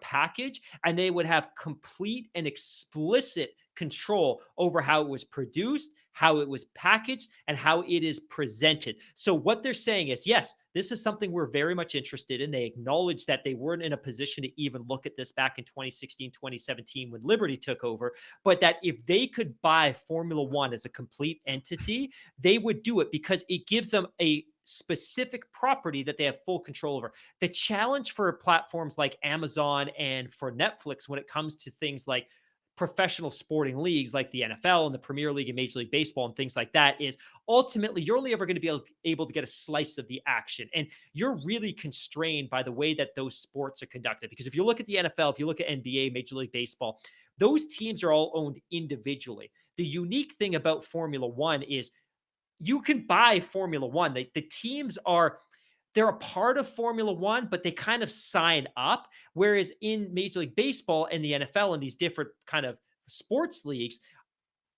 package, and they would have complete and explicit control over how it was produced, how it was packaged, and how it is presented. So what they're saying is, yes, this is something we're very much interested in. They acknowledge that they weren't in a position to even look at this back in 2016, 2017 when Liberty took over, but that if they could buy Formula One as a complete entity, they would do it because it gives them a specific property that they have full control over. The challenge for platforms like Amazon and for Netflix when it comes to things like professional sporting leagues like the NFL and the Premier League and Major League Baseball and things like that is ultimately you're only ever going to be able to get a slice of the action. And you're really constrained by the way that those sports are conducted. Because if you look at the NFL, if you look at NBA, Major League Baseball, those teams are all owned individually. The unique thing about Formula One is you can buy Formula One. The teams they're a part of Formula One, but they kind of sign up. Whereas in Major League Baseball and the NFL and these different kind of sports leagues,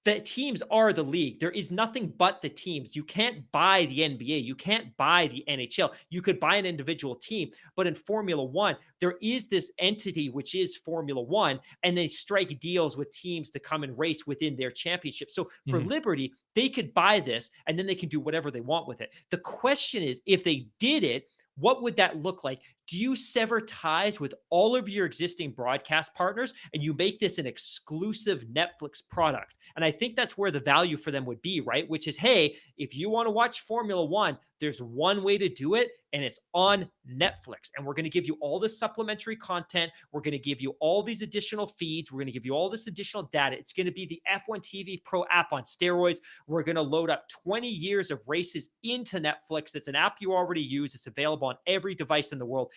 the teams are the league. There is nothing but the teams. You can't buy the NBA. You can't buy the NHL. You could buy an individual team. But in Formula One, there is this entity, which is Formula One, and they strike deals with teams to come and race within their championship. So for Mhm. Liberty, they could buy this and then they can do whatever they want with it. The question is, if they did it, what would that look like? Do you sever ties with all of your existing broadcast partners and you make this an exclusive Netflix product? And I think that's where the value for them would be, right? Which is, hey, if you want to watch Formula One, there's one way to do it, and it's on Netflix. And we're going to give you all this supplementary content. We're going to give you all these additional feeds. We're going to give you all this additional data. It's going to be the F1 TV Pro app on steroids. We're going to load up 20 years of races into Netflix. It's an app you already use. It's available on every device in the world.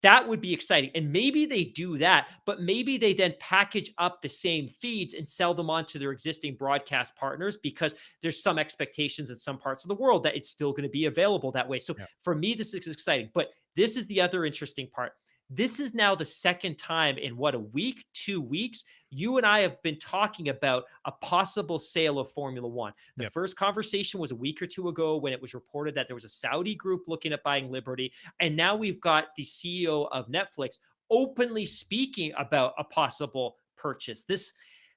That would be exciting. And maybe they do that, but maybe they then package up the same feeds and sell them on to their existing broadcast partners, because there's some expectations in some parts of the world that it's still going to be available that way. So Yeah. for me, this is exciting. But this is the other interesting part. This is now the second time in what, a week, 2 weeks, you and I have been talking about a possible sale of Formula One. The Yep. first conversation was a week or two ago when it was reported that there was a Saudi group looking at buying Liberty. And now we've got the CEO of Netflix openly speaking about a possible purchase. This,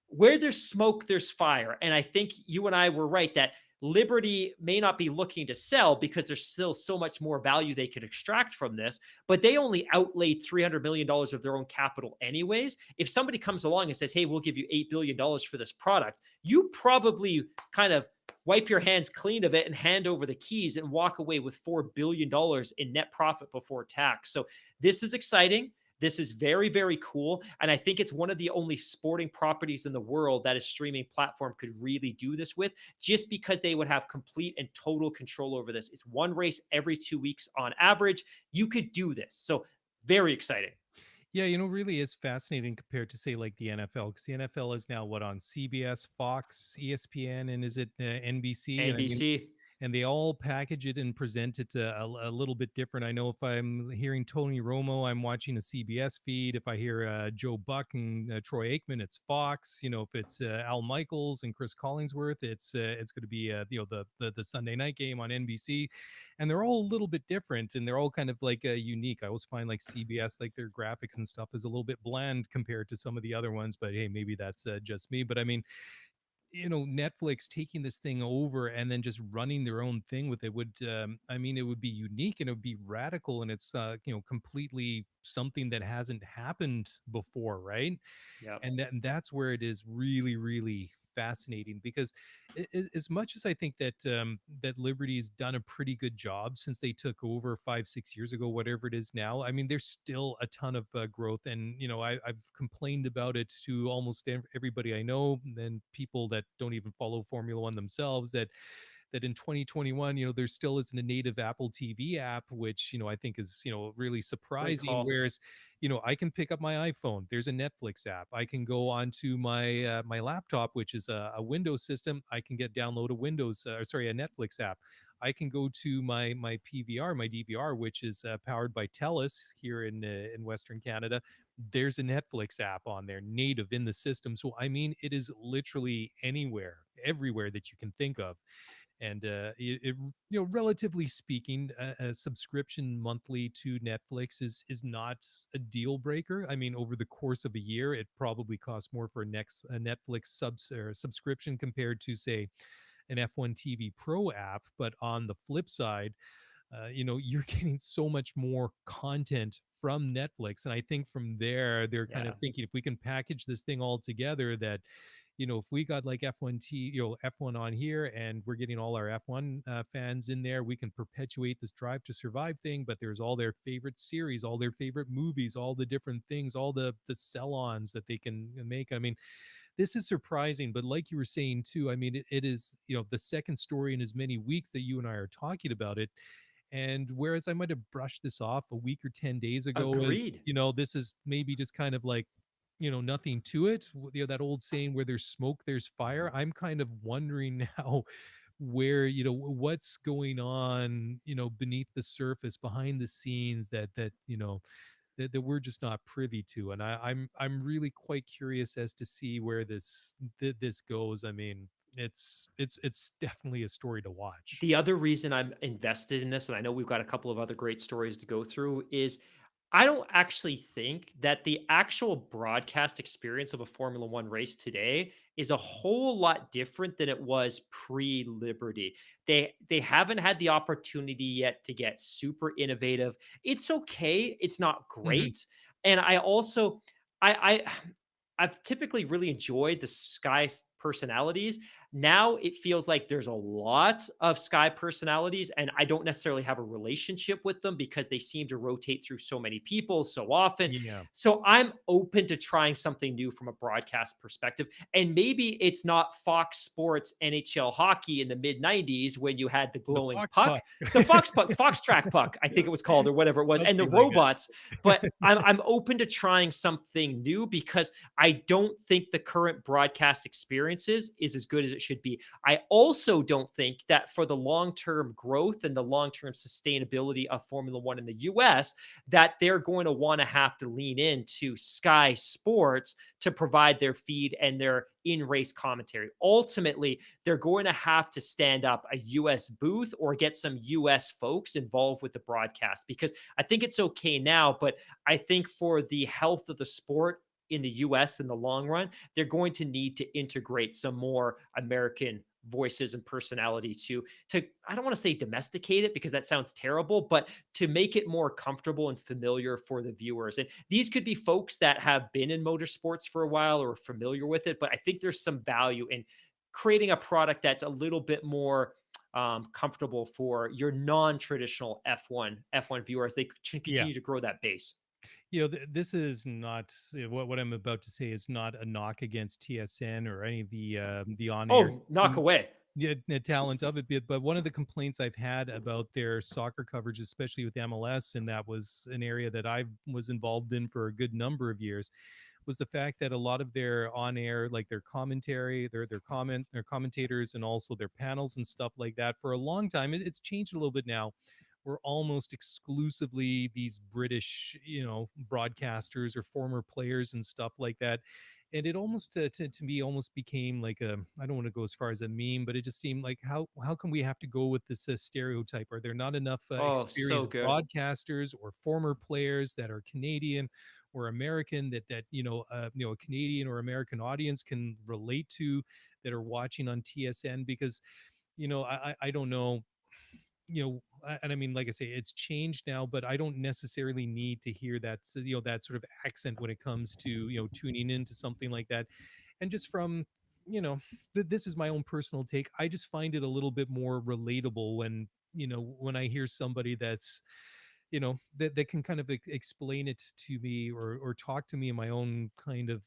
where there's smoke, there's fire. And I think you and I were right that Liberty may not be looking to sell because there's still so much more value they could extract from this, but they only outlaid $300 million of their own capital anyways. If somebody comes along and says, hey, we'll give you $8 billion for this product, you probably kind of wipe your hands clean of it and hand over the keys and walk away with $4 billion in net profit before tax. So this is exciting. This is very, very cool. And I think it's one of the only sporting properties in the world that a streaming platform could really do this with, just because they would have complete and total control over this. It's one race every 2 weeks on average. You could do this. So very exciting. Yeah, really is fascinating compared to say like the NFL, because the NFL is now what, on CBS, Fox, ESPN, and is it NBC? And I mean, NBC. and they all package it and present it a little bit different. I know if I'm hearing Tony Romo, I'm watching a CBS feed. If I hear Joe Buck and Troy Aikman, it's Fox. If it's Al Michaels and Chris Collingsworth, it's going to be the Sunday night game on NBC, and they're all a little bit different, and they're all kind of like unique. I always find like CBS, like their graphics and stuff is a little bit bland compared to some of the other ones, but hey, maybe that's just me. But I mean, Netflix taking this thing over and then just running their own thing with it would, I mean, it would be unique and it would be radical, and it's, completely something that hasn't happened before, right? Yeah. And that's where it is really, really fascinating, because as much as I think that Liberty's done a pretty good job since they took over 5 6 years ago, whatever it is now, I mean, there's still a ton of growth. And I've complained about it to almost everybody I know, and people that don't even follow Formula One themselves, that in 2021, there still isn't a native Apple TV app, which, I think is, really Great surprising. call. Whereas, I can pick up my iPhone. There's a Netflix app. I can go onto my laptop, which is a Windows system. I can download a Netflix app. I can go to my PVR, my DVR, which is powered by TELUS here in Western Canada. There's a Netflix app on there, native in the system. So I mean, it is literally anywhere, everywhere that you can think of. And relatively speaking, a subscription monthly to Netflix is not a deal breaker. I mean, over the course of a year, it probably costs more for a Netflix subscription compared to, say, an F1 TV Pro app. But on the flip side, you're getting so much more content from Netflix. And I think from there, they're kind Yeah. of thinking, if we can package this thing all together, that, if we got like F1 on here, and we're getting all our F1 fans in there, we can perpetuate this Drive to Survive thing. But there's all their favorite series, all their favorite movies, all the different things, all the sell-ons that they can make. I mean, this is surprising, but like you were saying too, I mean, it is, the second story in as many weeks that you and I are talking about it. And whereas I might have brushed this off a week or 10 days ago as, Agreed. this is maybe just kind of like, nothing to it, that old saying, where there's smoke, there's fire. I'm kind of wondering now where, what's going on, beneath the surface, behind the scenes, that we're just not privy to. And I'm really quite curious as to see where this goes. I mean, it's definitely a story to watch. The other reason I'm invested in this, and I know we've got a couple of other great stories to go through, is I don't actually think that the actual broadcast experience of a Formula One race today is a whole lot different than it was pre-Liberty. They haven't had the opportunity yet to get super innovative. It's okay. It's not Hmm. great. And I also I I've typically really enjoyed the Sky personalities. Now it feels like there's a lot of Sky personalities, and I don't necessarily have a relationship with them because they seem to rotate through so many people so often. Yeah. So I'm open to trying something new from a broadcast perspective. And maybe it's not Fox Sports NHL hockey in the mid 90s when you had the The glowing fox puck, puck. the Fox puck, Fox track puck, I think it was called, or whatever it was, and the Something like robots. But I'm open to trying something new because I don't think the current broadcast experiences is as good as it should be. I also don't think that for the long-term growth and the long-term sustainability of Formula One in the US, that they're going to want to have to lean into Sky Sports to provide their feed and their in-race commentary. Ultimately, they're going to have to stand up a US booth or get some US folks involved with the broadcast, because I think it's okay now, but I think for the health of the sport in the US in the long run, they're going to need to integrate some more American voices and personality to I don't want to say domesticate it because that sounds terrible, but to make it more comfortable and familiar for the viewers. And these could be folks that have been in motorsports for a while or are familiar with it, but I think there's some value in creating a product that's a little bit more comfortable for your non-traditional F1 viewers. They should Yeah. continue to grow that base. This is not what I'm about to say is not a knock against TSN or any of the on air Oh, knock away. the talent of it. But one of the complaints I've had about their soccer coverage, especially with MLS, and that was an area that I was involved in for a good number of years, was the fact that a lot of their on air, like their commentary, their commentators, and also their panels and stuff like that, for a long time, it's changed a little bit now. We're almost exclusively these British, broadcasters or former players and stuff like that. And it almost to me almost became like a, I don't want to go as far as a meme, but it just seemed like how can we have to go with this stereotype? Are there not enough Oh, so experienced good. broadcasters or former players that are Canadian or American that a Canadian or American audience can relate to, that are watching on TSN? Because I don't know, and I mean, like I say, it's changed now, but I don't necessarily need to hear that, that sort of accent when it comes to, tuning into something like that. And just from, this is my own personal take. I just find it a little bit more relatable when, when I hear somebody that's, that can kind of explain it to me, or talk to me in my own kind of,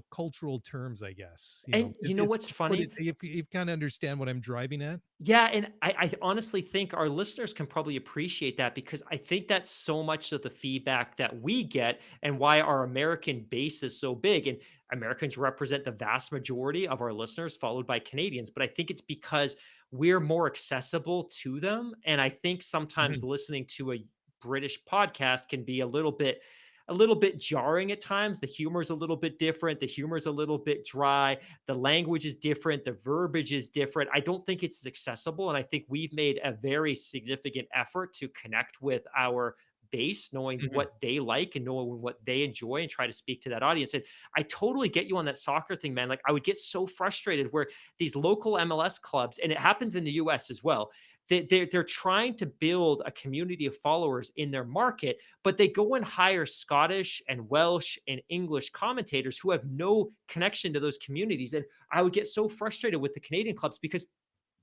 cultural terms, I guess. And you know It's what's what funny? it, if you kind of understand what I'm driving at. Yeah, and I honestly think our listeners can probably appreciate that, because I think that's so much of the feedback that we get and why our American base is so big. And Americans represent the vast majority of our listeners, followed by Canadians. But I think it's because we're more accessible to them. And I think sometimes Mhm. listening to a British podcast can be a little bit jarring at times. The humor is a little bit different. The humor is a little bit dry. The language is different. The verbiage is different. I don't think it's as accessible. And I think we've made a very significant effort to connect with our base, knowing Mhm. what they like and knowing what they enjoy, and try to speak to that audience. And I totally get you on that soccer thing, man. Like, I would get so frustrated where these local MLS clubs, and it happens in the US as well, they're trying to build a community of followers in their market, but they go and hire Scottish and Welsh and English commentators who have no connection to those communities. And I would get so frustrated with the Canadian clubs, because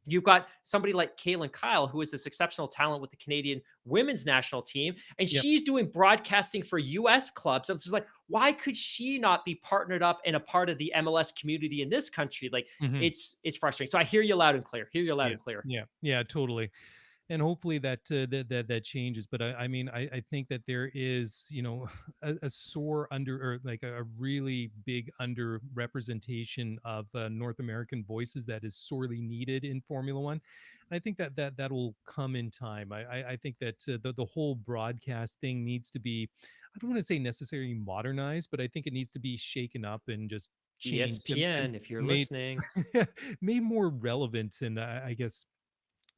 you've got somebody like Kaylin Kyle, who is this exceptional talent with the Canadian women's national team, and Yep. she's doing broadcasting for US clubs. And it's just like, why could she not be partnered up and a part of the MLS community in this country? Like, Mhm. it's frustrating. So I hear you loud and clear. Hear you loud Yeah. and clear. Yeah. Yeah. Totally. And hopefully that changes. But I mean, I think that there is, a sore under, or like a really big under representation of North American voices that is sorely needed in Formula One. And I think that'll come in time. I think that the whole broadcast thing needs to be, I don't want to say necessarily modernized, but I think it needs to be shaken up and just changed and ESPN, if you're made listening. made more relevant, and I guess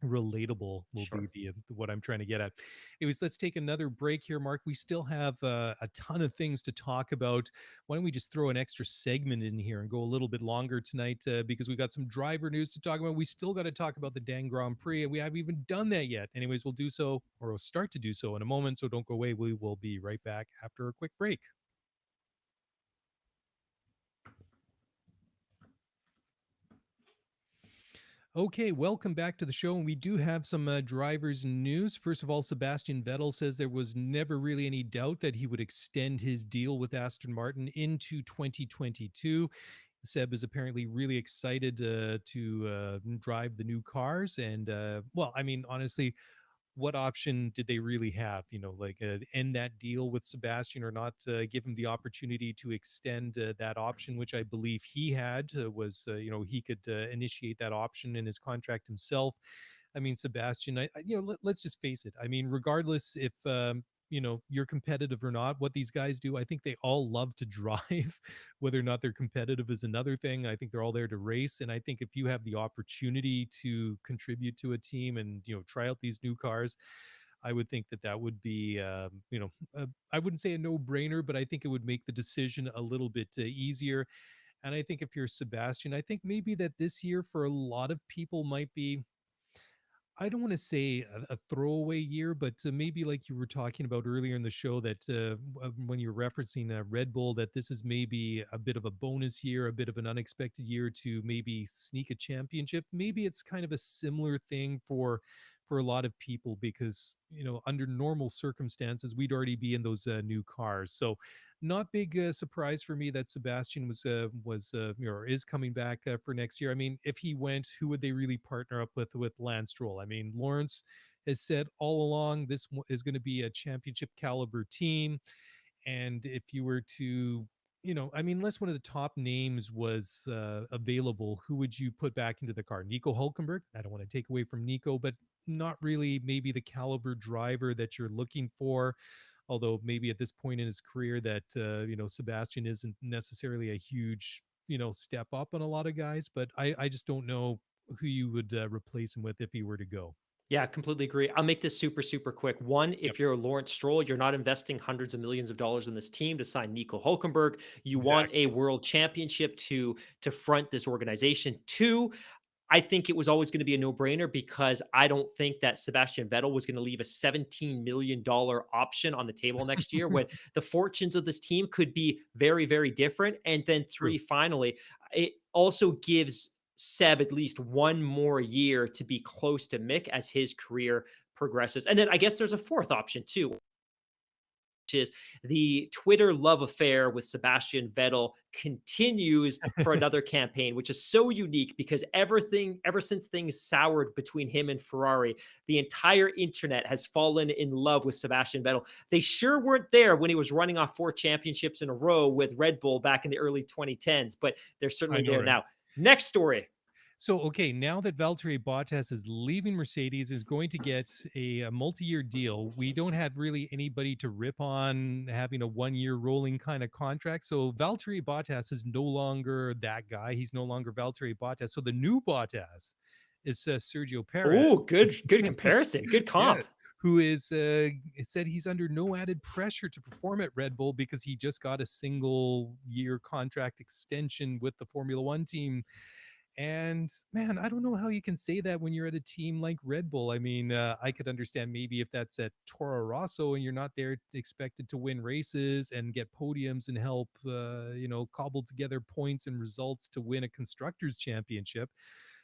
relatable will be Sure. the what I'm trying to get at. Anyways, let's take another break here, Mark. We still have a ton of things to talk about. Why don't we just throw an extra segment in here and go a little bit longer tonight, because we got some driver news to talk about. We still got to talk about the Dan Grand Prix, and we haven't even done that yet. Anyways, we'll do so, or we'll start to do so in a moment. So don't go away. We will be right back after a quick break. Okay, welcome back to the show. And we do have some drivers' news. First of all, Sebastian Vettel says there was never really any doubt that he would extend his deal with Aston Martin into 2022. Seb is apparently really excited to drive the new cars. And, well, I mean, honestly, what option did they really have? Like end that deal with Sebastian or not give him the opportunity to extend that option, which I believe he had was, he could initiate that option in his contract himself. I mean, Sebastian, let's just face it. I mean, regardless if, you're competitive or not, what these guys do, I think they all love to drive. Whether or not they're competitive is another thing. I think they're all there to race. And I think if you have the opportunity to contribute to a team and, try out these new cars, I would think that that would be, I wouldn't say a no brainer, but I think it would make the decision a little bit easier. And I think if you're Sebastian, I think maybe that this year for a lot of people might be, I don't want to say a throwaway year, but maybe like you were talking about earlier in the show that when you're referencing Red Bull, that this is maybe a bit of a bonus year, a bit of an unexpected year to maybe sneak a championship. Maybe it's kind of a similar thing for a lot of people because under normal circumstances we'd already be in those new cars. So not big surprise for me that Sebastian or is coming back for next year. I mean, if he went, who would they really partner up with Lance Stroll? I mean, Lawrence has said all along this is going to be a championship caliber team, and if you were to, I mean, unless one of the top names was available, who would you put back into the car? Nico Hulkenberg? I don't want to take away from Nico, but not really maybe the caliber driver that you're looking for. Although maybe at this point in his career that, Sebastian isn't necessarily a huge, step up on a lot of guys, but I just don't know who you would replace him with if he were to go. Yeah, completely agree. I'll make this super, super quick. One, Yep, if you're Lawrence Stroll, you're not investing hundreds of millions of dollars in this team to sign Nico Hulkenberg. You want exactly. a world championship to front this organization. Two, I think it was always going to be a no-brainer because I don't think that Sebastian Vettel was going to leave a $17 million option on the table next year when the fortunes of this team could be very, very different. And then True. three, finally, it also gives Seb at least one more year to be close to Mick as his career progresses. And then I guess there's a fourth option too, which is the Twitter love affair with Sebastian Vettel continues for another campaign, which is so unique because ever since things soured between him and Ferrari, the entire internet has fallen in love with Sebastian Vettel. They sure weren't there when he was running off 4 championships in a row with Red Bull back in the early 2010s, but they're I certainly know, there right? now. Next story. So, okay, now that Valtteri Bottas is leaving Mercedes, is going to get a multi-year deal. We don't have really anybody to rip on having a one-year rolling kind of contract. So Valtteri Bottas is no longer that guy. He's no longer Valtteri Bottas. So the new Bottas is Sergio Oh, Perez. good comparison. Good Yeah. comp. Who is it said he's under no added pressure to perform at Red Bull because he just got a single year contract extension with the Formula One team. And man, I don't know how you can say that when you're at a team like Red Bull. I mean, I could understand maybe if that's at Toro Rosso and you're not there expected to win races and get podiums and help, cobble together points and results to win a constructors championship.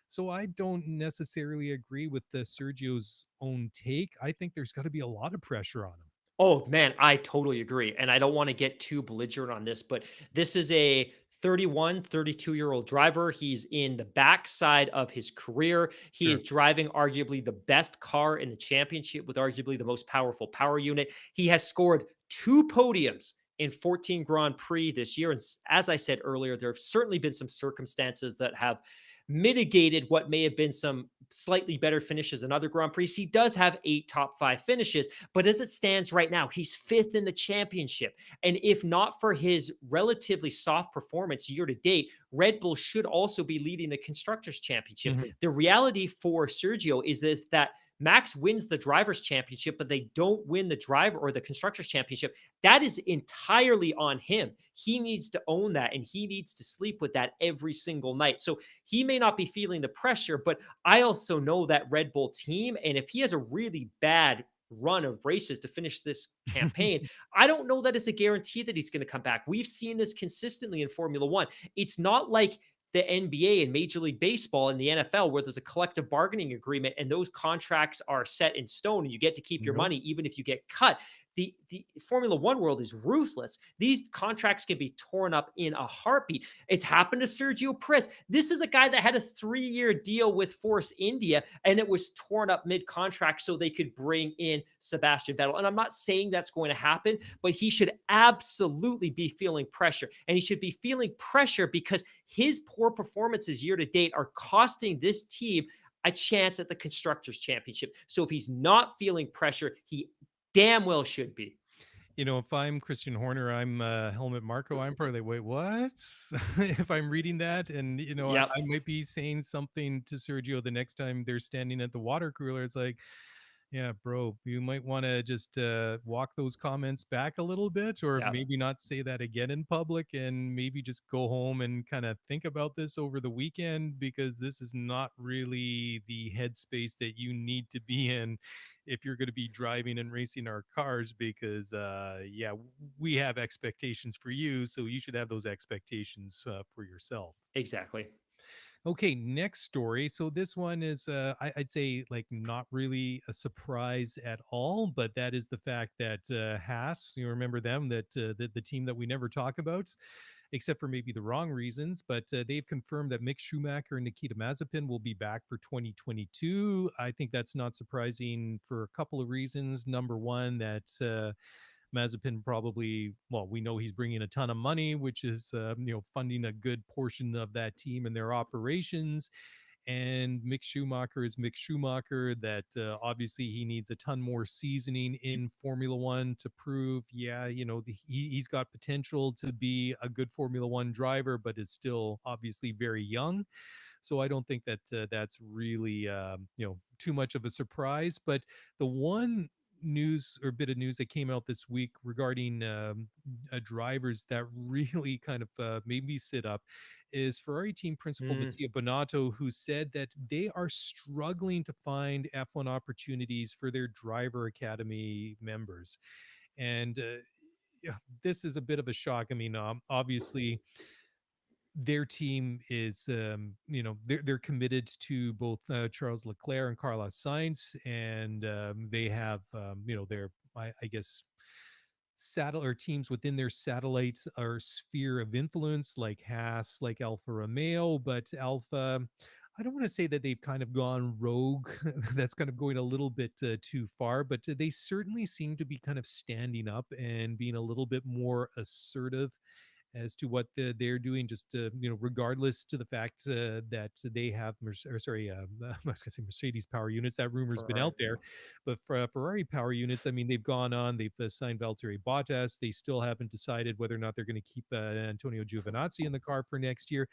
So I don't necessarily agree with the Sergio's own take. I think there's got to be a lot of pressure on him. Oh, man, I totally agree. And I don't want to get too belligerent on this, but this is a 31, 32-year-old driver. He's in the backside of his career. He is Sure. driving arguably the best car in the championship with arguably the most powerful power unit. He has scored 2 podiums in 14 Grand Prix this year. And as I said earlier, there have certainly been some circumstances that have mitigated what may have been some slightly better finishes in other Grand Prix. He does have 8 top 5 finishes, but as it stands right now, he's fifth in the championship. And if not for his relatively soft performance year to date, Red Bull should also be leading the Constructors' Championship. Mhm. The reality for Sergio is this, that Max wins the Drivers' Championship, but they don't win the Driver or the Constructors' Championship. That is entirely on him. He needs to own that and he needs to sleep with that every single night. So he may not be feeling the pressure, but I also know that Red Bull team. And if he has a really bad run of races to finish this campaign, I don't know that it's a guarantee that he's going to come back. We've seen this consistently in Formula One. It's not like the NBA and Major League Baseball and the NFL, where there's a collective bargaining agreement and those contracts are set in stone and you get to keep your Nope. money even if you get cut. The Formula One world is ruthless. These contracts can be torn up in a heartbeat. It's happened to Sergio Perez. This is a guy that had a 3-year deal with Force India, and it was torn up mid-contract so they could bring in Sebastian Vettel. And I'm not saying that's going to happen, but he should absolutely be feeling pressure. And he should be feeling pressure because his poor performances year to date are costing this team a chance at the Constructors' Championship. So if he's not feeling pressure, he damn well should be. If I'm Christian Horner, I'm Helmut Marko, I'm probably like, wait, what? If I'm reading that, and Yep. I might be saying something to Sergio the next time they're standing at the water cooler. It's like, yeah, bro, you might want to just walk those comments back a little bit, or Yep. maybe not say that again in public, and maybe just go home and kind of think about this over the weekend, because this is not really the headspace that you need to be in if you're going to be driving and racing our cars, because yeah, we have expectations for you, so you should have those expectations for yourself. Exactly. Okay, next story. So this one is, I'd say, like, not really a surprise at all, but that is the fact that Haas, you remember them, that the team that we never talk about, except for maybe the wrong reasons, but they've confirmed that Mick Schumacher and Nikita Mazepin will be back for 2022. I think that's not surprising for a couple of reasons. Number one, that Mazepin probably, well, we know he's bringing a ton of money, which is, funding a good portion of that team and their operations. And Mick Schumacher is Mick Schumacher, that obviously he needs a ton more seasoning in Formula One to prove, yeah, he's got potential to be a good Formula One driver, but is still obviously very young. So I don't think that that's really, too much of a surprise. But the one news or bit of news that came out this week regarding drivers that really kind of made me sit up is Ferrari team principal Mm. Mattia Bonotto, who said that they are struggling to find F1 opportunities for their driver academy members. And yeah, this is a bit of a shock. I mean, obviously, their team is, they're committed to both Charles Leclerc and Carlos Sainz, and they have, their, I guess, satellite or teams within their satellites or sphere of influence, like Haas, like Alfa Romeo. But Alpha, I don't want to say that they've kind of gone rogue. That's kind of going a little bit too far, but they certainly seem to be kind of standing up and being a little bit more assertive as to what they're doing, just regardless to the fact that they have I was going to say Mercedes power units. That rumor's been Ferrari. out there, but for Ferrari power units, I mean, they've gone on, they've signed Valtteri Bottas. They still haven't decided whether or not they're going to keep Antonio Giovinazzi in the car for next year.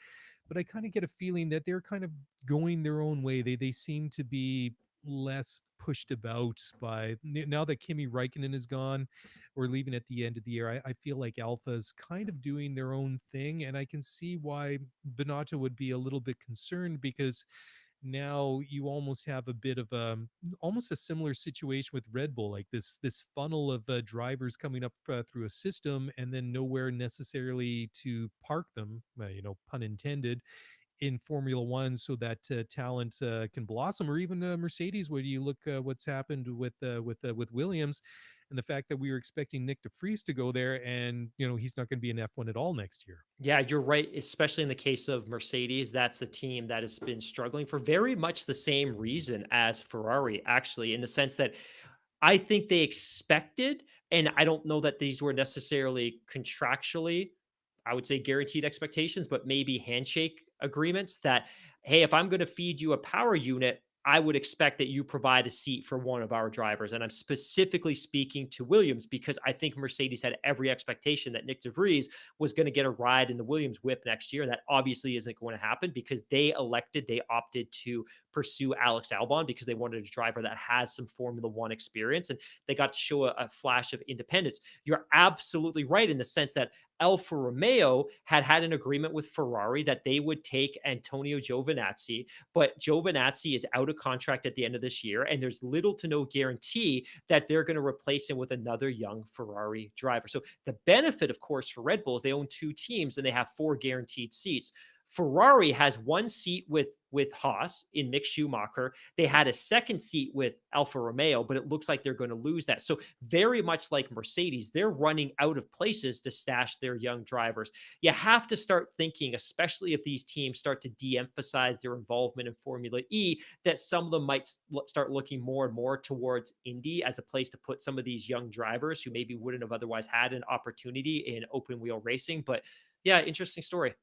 But I kind of get a feeling that they're kind of going their own way. They seem to be less pushed about by, now that Kimi Räikkönen is gone or leaving at the end of the year. I feel like Alpha's kind of doing their own thing, and I can see why Bonotto would be a little bit concerned, because now you almost have a bit of almost a similar situation with Red Bull, like this funnel of drivers coming up through a system, and then nowhere necessarily to park them, pun intended, in Formula One, so that talent can blossom. Or even Mercedes, where you look what's happened with Williams, and the fact that we were expecting Nick de Vries to go there, and he's not going to be in F1 at all next year. Yeah, you're right. Especially in the case of Mercedes, that's a team that has been struggling for very much the same reason as Ferrari, actually, in the sense that I think they expected, and I don't know that these were necessarily contractually, I would say guaranteed expectations, but maybe handshake agreements that, hey, if I'm going to feed you a power unit, I would expect that you provide a seat for one of our drivers. And I'm specifically speaking to Williams because I think Mercedes had every expectation that Nick de Vries was going to get a ride in the Williams whip next year. And that obviously isn't going to happen because they opted to pursue Alex Albon because they wanted a driver that has some Formula One experience and they got to show a flash of independence. You're absolutely right in the sense that Alfa Romeo had an agreement with Ferrari that they would take Antonio Giovinazzi, but Giovinazzi is out of contract at the end of this year, and there's little to no guarantee that they're going to replace him with another young Ferrari driver. So the benefit, of course, for Red Bull is they own two teams and they have 4 guaranteed seats. Ferrari has one seat with Haas in Mick Schumacher. They had a second seat with Alfa Romeo, but it looks like they're going to lose that. So very much like Mercedes, they're running out of places to stash their young drivers. You have to start thinking, especially if these teams start to de-emphasize their involvement in Formula E, that some of them might start looking more and more towards Indy as a place to put some of these young drivers who maybe wouldn't have otherwise had an opportunity in open wheel racing. But yeah, interesting story.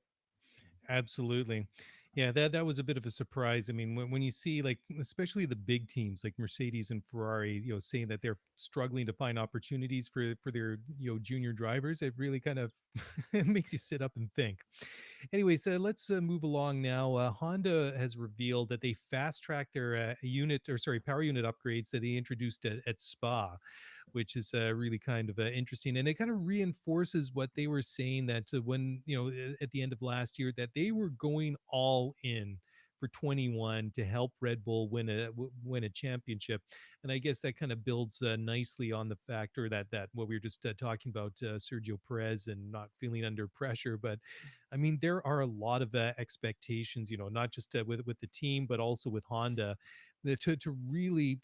Absolutely. Yeah, that was a bit of a surprise. I mean, when you see like especially the big teams like Mercedes and Ferrari, saying that they're struggling to find opportunities for their, junior drivers, it really kind of it makes you sit up and think. Anyways, let's move along now. Honda has revealed that they fast tracked their power unit upgrades that they introduced at Spa, which is really kind of interesting, and it kind of reinforces what they were saying that when at the end of last year that they were going all in for 21 to help Red Bull win a championship. And I guess that kind of builds nicely on the factor that what we were just talking about, Sergio Perez and not feeling under pressure. But I mean, there are a lot of expectations, not just with the team, but also with Honda, to really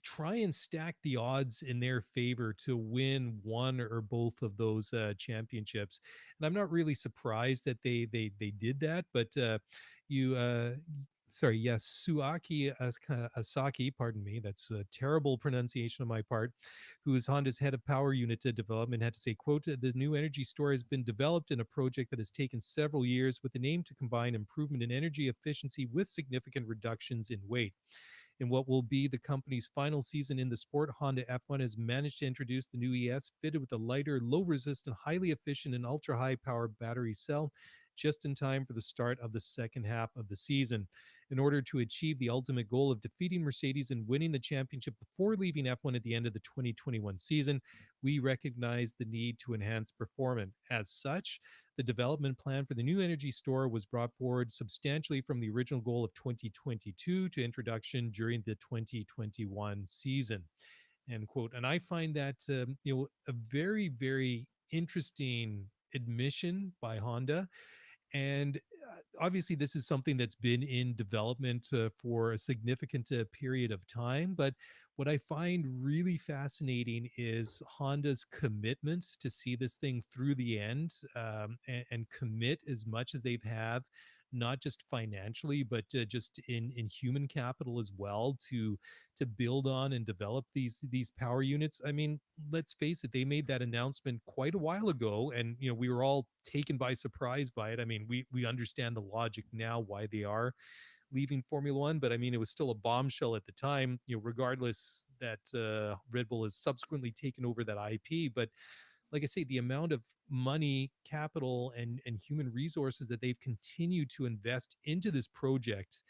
try and stack the odds in their favor to win one or both of those championships. And I'm not really surprised that they did that, but you sorry, yes, Asaki, pardon me, that's a terrible pronunciation on my part, who is Honda's head of power unit development, had to say, quote, the new energy store has been developed in a project that has taken several years with the aim to combine improvement in energy efficiency with significant reductions in weight. In what will be the company's final season in the sport, Honda F1 has managed to introduce the new ES fitted with a lighter, low resistant, highly efficient, and ultra high power battery cell just in time for the start of the second half of the season. In order to achieve the ultimate goal of defeating Mercedes and winning the championship before leaving F1 at the end of the 2021 season, we recognize the need to enhance performance. As such, the development plan for the new energy store was brought forward substantially from the original goal of 2022 to introduction during the 2021 season. End quote. And I find that a very, very interesting admission by Honda. And obviously, this is something that's been in development for a significant period of time. But what I find really fascinating is Honda's commitment to see this thing through the end, and commit as much as they've have, not just financially, but just in human capital as well, to build on and develop these power units. I mean, let's face it, they made that announcement quite a while ago, and we were all taken by surprise by it. I mean, we understand the logic now why they are leaving Formula One, but I mean, it was still a bombshell at the time. Regardless that Red Bull has subsequently taken over that IP, but like I say, the amount of money, capital, and human resources that they've continued to invest into this project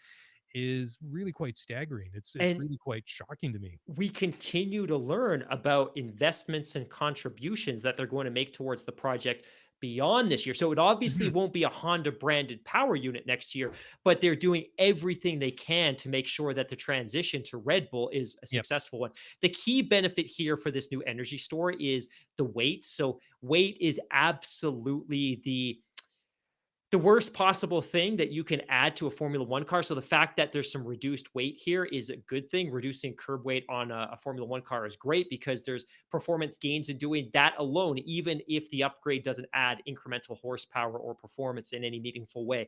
is really quite staggering. It's And really quite shocking to me. we continue to learn about investments and contributions that they're going to make towards the project beyond this year. So it obviously Mhm. won't be a Honda branded power unit next year, but they're doing everything they can to make sure that the transition to Red Bull is a Yep. successful one. The key benefit here for this new energy store is the weight. So weight is absolutely the worst possible thing that you can add to a Formula One car. So the fact that there's some reduced weight here is a good thing. Reducing curb weight on a Formula One car is great because there's performance gains in doing that alone, even if the upgrade doesn't add incremental horsepower or performance in any meaningful way.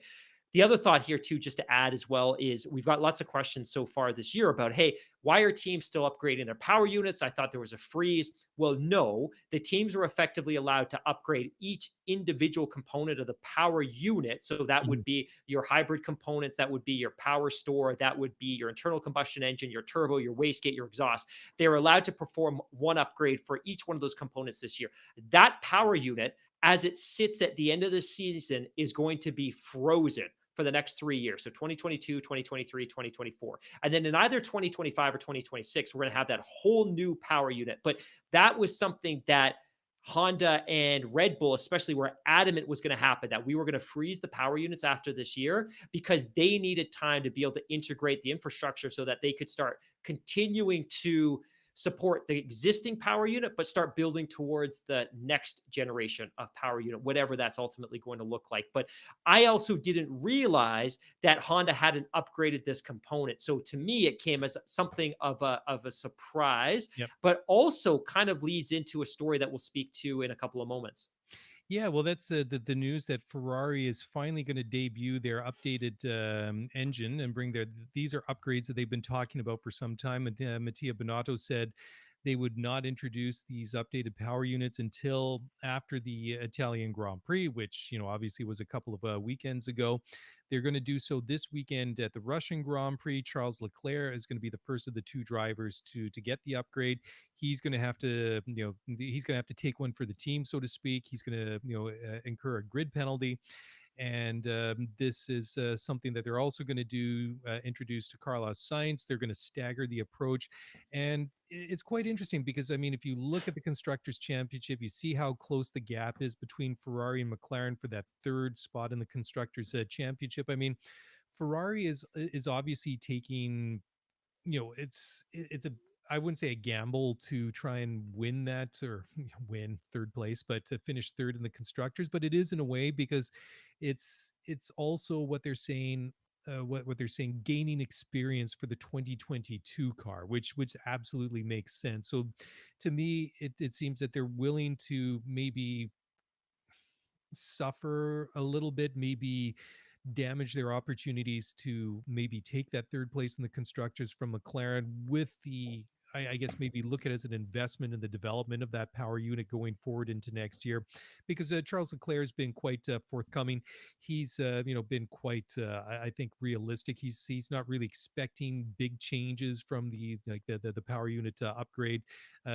The other thought here, too, just to add as well, is we've got lots of questions so far this year about, hey, why are teams still upgrading their power units? I thought there was a freeze. Well, no, the teams are effectively allowed to upgrade each individual component of the power unit. So that Mhm. would be your hybrid components, that would be your power store, that would be your internal combustion engine, your turbo, your wastegate, your exhaust. They're allowed to perform one upgrade for each one of those components this year. That power unit, as it sits at the end of the season, is going to be frozen for the next 3 years. So 2022, 2023, 2024. And then in either 2025 or 2026, we're going to have that whole new power unit. But that was something that Honda and Red Bull, especially, were adamant was going to happen, that we were going to freeze the power units after this year because they needed time to be able to integrate the infrastructure so that they could start continuing to support the existing power unit, but start building towards the next generation of power unit, whatever that's ultimately going to look like. But I also didn't realize that Honda hadn't upgraded this component. So to me, it came as something of a surprise, Yep. but also kind of leads into a story that we'll speak to in a couple of moments. Yeah, well, that's the news that Ferrari is finally going to debut their updated engine and bring their. These are upgrades that they've been talking about for some time. And Mattia Binotto said they would not introduce these updated power units until after the Italian Grand Prix, which obviously was a couple of weekends ago. They're going to do so this weekend at the Russian Grand Prix. Charles Leclerc is going to be the first of the two drivers to get the upgrade. He's going to have to, he's going to have to take one for the team, so to speak. He's going to, incur a grid penalty. And this is something that they're also going to do, introduce to Carlos Sainz. They're going to stagger the approach. And it's quite interesting because, I mean, if you look at the Constructors' Championship, you see how close the gap is between Ferrari and McLaren for that third spot in the Constructors' Championship. I mean, Ferrari is obviously taking, it's a, I wouldn't say a gamble to try and win that or win third place, but to finish third in the constructors. But it is in a way because it's also what they're saying. What they're saying, gaining experience for the 2022 car, which absolutely makes sense. So, to me, it seems that they're willing to maybe suffer a little bit, maybe damage their opportunities to maybe take that third place in the constructors from McLaren with the I guess maybe look at it as an investment in the development of that power unit going forward into next year, because Charles Leclerc has been quite forthcoming. He's been quite I think realistic. He's not really expecting big changes from the power unit upgrade.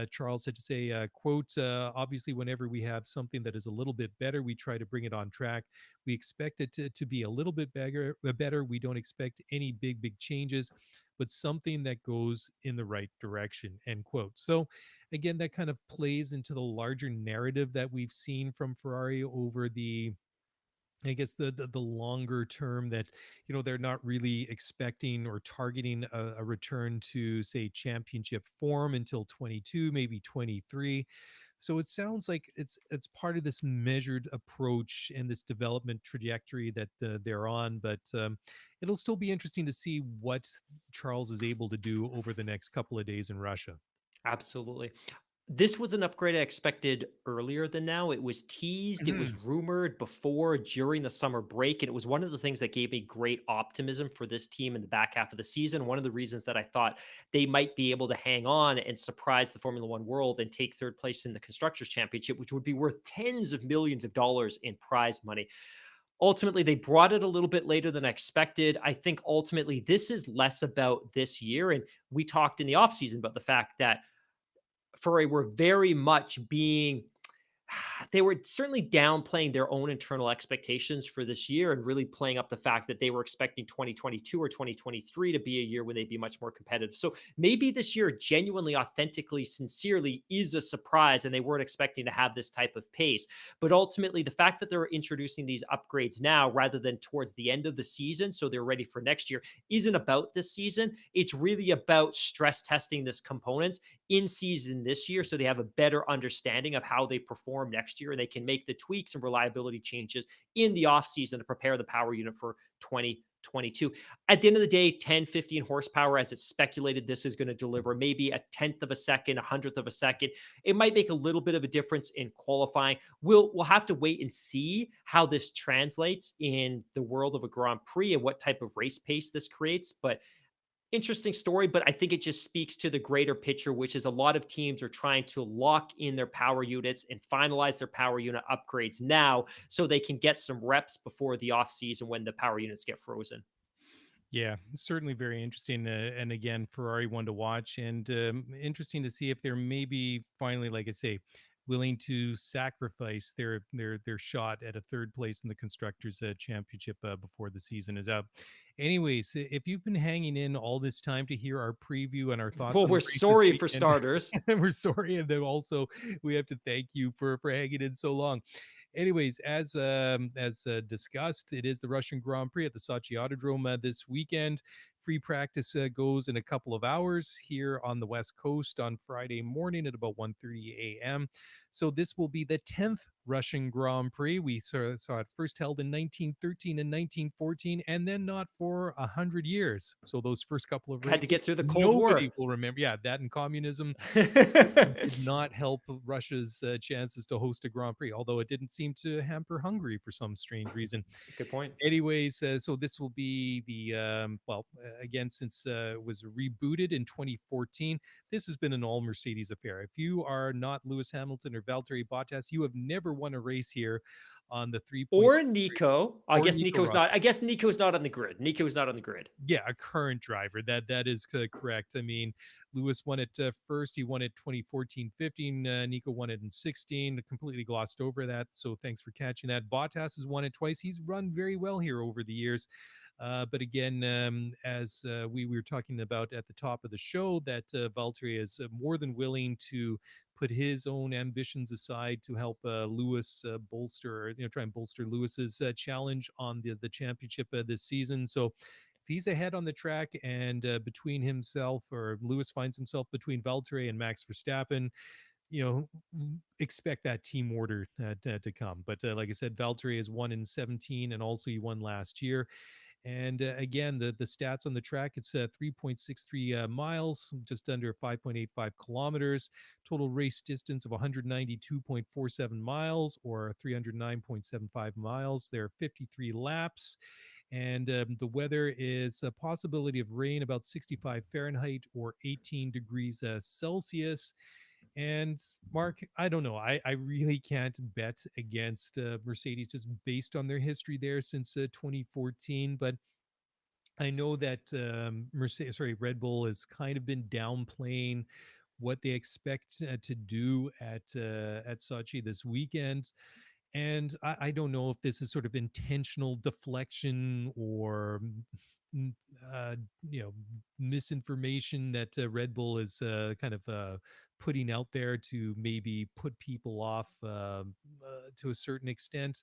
Charles had to say, quote, obviously, whenever we have something that is a little bit better, we try to bring it on track. We expect it to be a little bit better. We don't expect any big changes, but something that goes in the right direction, end quote. So, again, that kind of plays into the larger narrative that we've seen from Ferrari over the I guess the longer term, that they're not really expecting or targeting a return to, say, championship form until 22, maybe 23. So it sounds like it's part of this measured approach and this development trajectory that they're on. But it'll still be interesting to see what Charles is able to do over the next couple of days in Russia. Absolutely. This was an upgrade I expected earlier than now. It was teased, it was Mhm. rumored before, during the summer break, and it was one of the things that gave me great optimism for this team in the back half of the season. One of the reasons that I thought they might be able to hang on and surprise the Formula One world and take third place in the Constructors' Championship, which would be worth tens of millions of dollars in prize money. Ultimately, they brought it a little bit later than I expected. I think ultimately this is less about this year. And we talked in the offseason about the fact that Furry were very much being they were certainly downplaying their own internal expectations for this year and really playing up the fact that they were expecting 2022 or 2023 to be a year when they'd be much more competitive. So maybe this year, genuinely, authentically, sincerely, is a surprise and they weren't expecting to have this type of pace. But ultimately, the fact that they're introducing these upgrades now rather than towards the end of the season, so they're ready for next year, isn't about this season. It's really about stress testing this components in season this year so they have a better understanding of how they perform next year and they can make the tweaks and reliability changes in the offseason to prepare the power unit for 2022. At the end of the day, 10, 15 horsepower, as it's speculated, this is going to deliver maybe a tenth of a second, a hundredth of a second. It might make a little bit of a difference in qualifying. We'll have to wait and see how this translates in the world of a Grand Prix and what type of race pace this creates. But interesting story, but I think it just speaks to the greater picture, which is a lot of teams are trying to lock in their power units and finalize their power unit upgrades now so they can get some reps before the off season when the power units get frozen. Yeah, certainly very interesting. And again, Ferrari one to watch, and interesting to see if they're maybe finally, like I say, willing to sacrifice their shot at a third place in the constructors championship before the season is up. Anyways, if you've been hanging in all this time to hear our preview and our thoughts Well, on the we're race this sorry for weekend, starters. we're sorry, and then also we have to thank you for hanging in so long. Anyways, as discussed, it is the Russian Grand Prix at the Sochi Autodrome this weekend. Free practice goes in a couple of hours here on the West Coast on Friday morning at about 1:30 a.m. So this will be the 10th Russian Grand Prix. We saw it first held in 1913 and 1914, and then not for 100 years. So those first couple of Had to races, get through the Cold nobody War. will remember. Yeah, that and communism did not help Russia's chances to host a Grand Prix, although it didn't seem to hamper Hungary for some strange reason. Good point. Anyways, so this will be the again, since it was rebooted in 2014, this has been an all Mercedes affair. If you are not Lewis Hamilton or Valtteri Bottas, you have never won a race here on the 3.6 Or Nico. I or guess Nico Nico's Rosberg. not. I guess Nico's not on the grid. Nico's not on the grid. Yeah, a current driver. That is correct. I mean, Lewis won it first. He won it 2014-15. Nico won it in 16. Completely glossed over that. So thanks for catching that. Bottas has won it twice. He's run very well here over the years. But again, as we were talking about at the top of the show, that Valtteri is more than willing to put his own ambitions aside to help Lewis bolster, try and bolster Lewis's challenge on the championship this season. So if he's ahead on the track and between himself, or Lewis finds himself between Valtteri and Max Verstappen, expect that team order to come. But like I said, Valtteri has won in 17, and also he won last year. And again, the stats on the track, it's 3.63 miles, just under 5.85 kilometers, total race distance of 192.47 miles, or 309.75 miles. There are 53 laps. And the weather is a possibility of rain, about 65 Fahrenheit or 18 degrees Celsius. And Mark, I don't know. I really can't bet against Mercedes just based on their history there since 2014. But I know that Red Bull has kind of been downplaying what they expect to do at Sochi this weekend. And I don't know if this is sort of intentional deflection or mm, uh, you know misinformation that Red Bull is kind of putting out there to maybe put people off to a certain extent.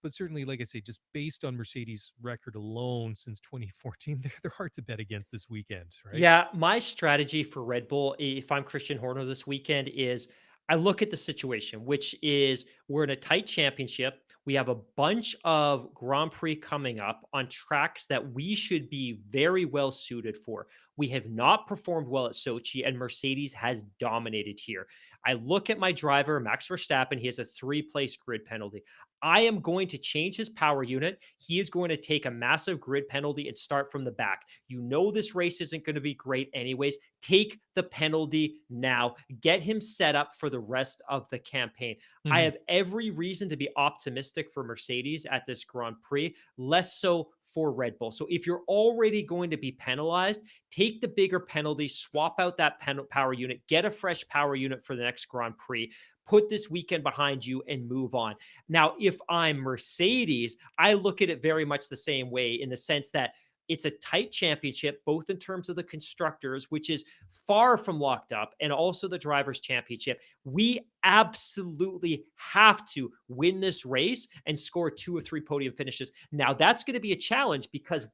But certainly, like I say, just based on Mercedes' record alone since 2014, they're hard to bet against this weekend, right? Yeah, my strategy for Red Bull, if I'm Christian Horner this weekend, is I look at the situation, which is we're in a tight championship. We have a bunch of Grand Prix coming up on tracks that we should be very well suited for. We have not performed well at Sochi, and Mercedes has dominated here. I look at my driver, Max Verstappen. He has a 3-place grid penalty. I am going to change his power unit. He is going to take a massive grid penalty and start from the back. You know this race isn't going to be great anyways. Take the penalty now. Get him set up for the rest of the campaign. I Mhm. have every reason to be optimistic for Mercedes at this Grand Prix, less so for Red Bull. So if you're already going to be penalized, take the bigger penalty, swap out that power unit, get a fresh power unit for the next Grand Prix, put this weekend behind you and move on. Now, if I'm Mercedes, I look at it very much the same way, in the sense that it's a tight championship, both in terms of the constructors, which is far from locked up, and also the drivers' championship. We absolutely have to win this race and score 2 or 3 podium finishes. Now, that's going to be a challenge because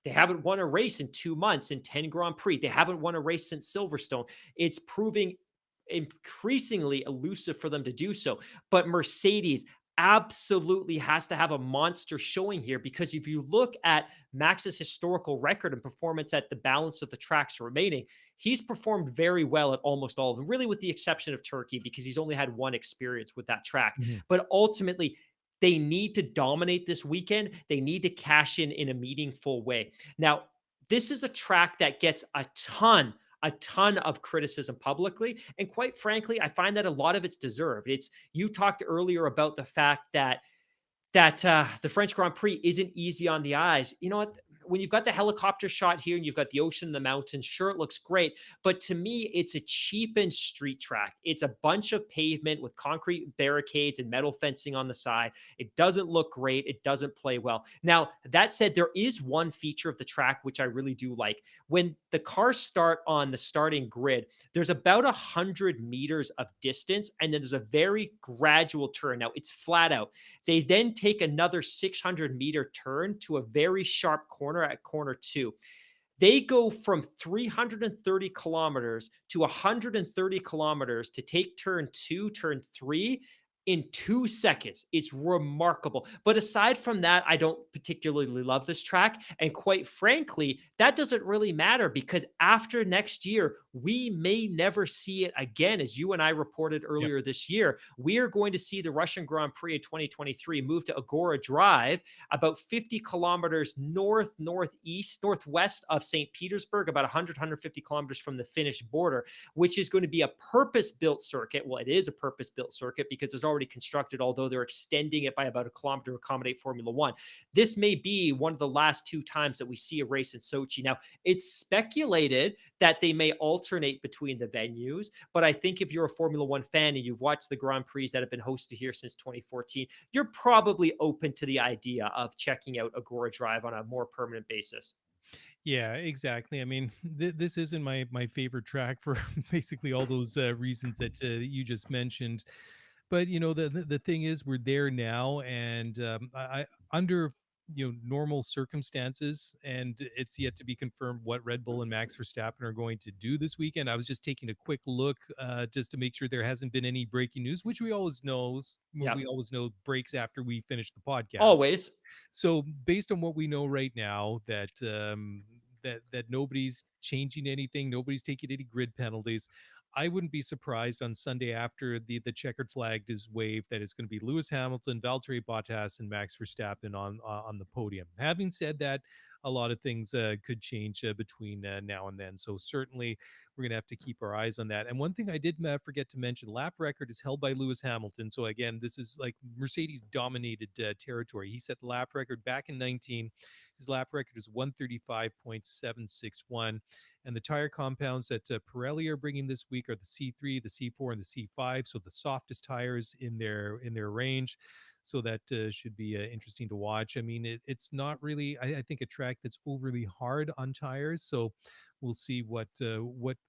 they haven't won a race in 2 months in 10 Grand Prix. They haven't won a race since Silverstone. It's proving increasingly elusive for them to do so. But Mercedes absolutely has to have a monster showing here, because if you look at Max's historical record and performance at the balance of the tracks remaining, he's performed very well at almost all of them, really with the exception of Turkey, because he's only had one experience with that track. Mhm. But ultimately, they need to dominate this weekend. They need to cash in a meaningful way. Now, this is a track that gets a ton of criticism publicly. And quite frankly, I find that a lot of it's deserved. You talked earlier about the fact that the French Grand Prix isn't easy on the eyes. You know what? When you've got the helicopter shot here and you've got the ocean and the mountains, sure, it looks great. But to me, it's a cheapened street track. It's a bunch of pavement with concrete barricades and metal fencing on the side. It doesn't look great. It doesn't play well. Now, that said, there is one feature of the track which I really do like. When the cars start on the starting grid, there's about 100 meters of distance, and then there's a very gradual turn. Now, it's flat out. They then take another 600-meter turn to a very sharp corner at corner 2. They go from 330 kilometers to 130 kilometers to take turn two, turn three in 2 seconds. It's remarkable. But aside from that, I don't particularly love this track. And quite frankly, that doesn't really matter because after next year, we may never see it again. As you and I reported Yep. earlier this year, we are going to see the Russian Grand Prix in 2023 move to Agora Drive, about 50 kilometers northwest of St. Petersburg, about 150 kilometers from the Finnish border, which is going to be a purpose built circuit. Well, it is a purpose built circuit because it's already constructed, although they're extending it by about a kilometer to accommodate Formula One. This may be one of the last two times that we see a race in Sochi. Now, it's speculated that they may alternate between the venues, but I think if you're a Formula One fan and you've watched the Grand Prix that have been hosted here since 2014, you're probably open to the idea of checking out Agora Drive on a more permanent basis. Yeah, exactly. I mean, this isn't my favorite track for basically all those reasons that you just mentioned. But the thing is, we're there now, and under normal circumstances, and it's yet to be confirmed what Red Bull and Max Verstappen are going to do this weekend. I was just taking a quick look just to make sure there hasn't been any breaking news, which we Yep. always know breaks after we finish the podcast. Always. So based on what we know right now, that nobody's changing anything, nobody's taking any grid penalties. I wouldn't be surprised on Sunday after the checkered flag is waved that it's going to be Lewis Hamilton, Valtteri Bottas, and Max Verstappen on the podium. Having said that, a lot of things could change between now and then. So certainly we're going to have to keep our eyes on that. And one thing I did forget to mention, lap record is held by Lewis Hamilton. So again, this is like Mercedes dominated territory. He set the lap record back in 19. His lap record is 135.761. And the tire compounds that Pirelli are bringing this week are the C3, the C4, and the C5. So the softest tires in their range. So that should be interesting to watch. I mean, it's not really, I think, a track that's overly hard on tires. So we'll see what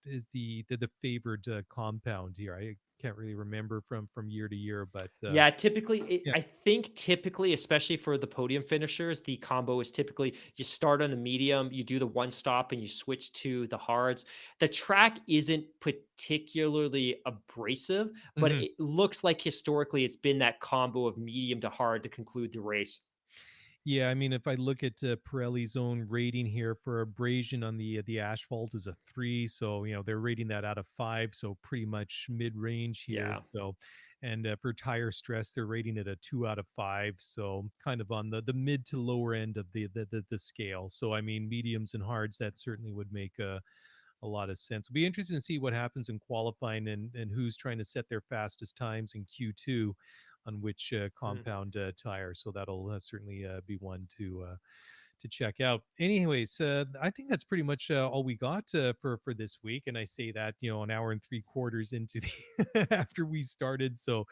is the favored compound here. I can't really remember from year to year, but Yeah, typically, yeah. I think typically, especially for the podium finishers, the combo is typically you start on the medium, you do the one stop, and you switch to the hards. The track isn't particularly abrasive, but Mhm. it looks like historically it's been that combo of medium to hard to conclude the race. Yeah, I mean, if I look at Pirelli's own rating here for abrasion on the asphalt is a 3, so they're rating that out of 5, so pretty much mid range here. Yeah. So, and for tire stress, they're rating it a 2 out of 5, so kind of on the mid to lower end of the scale. So, I mean, mediums and hards that certainly would make a lot of sense. It'll be interesting to see what happens in qualifying and who's trying to set their fastest times in Q2 on which Mhm. compound tire. So that'll certainly be one to check out. Anyways, I think that's pretty much all we got for this week. And I say that an hour and 3/4 into the after we started, so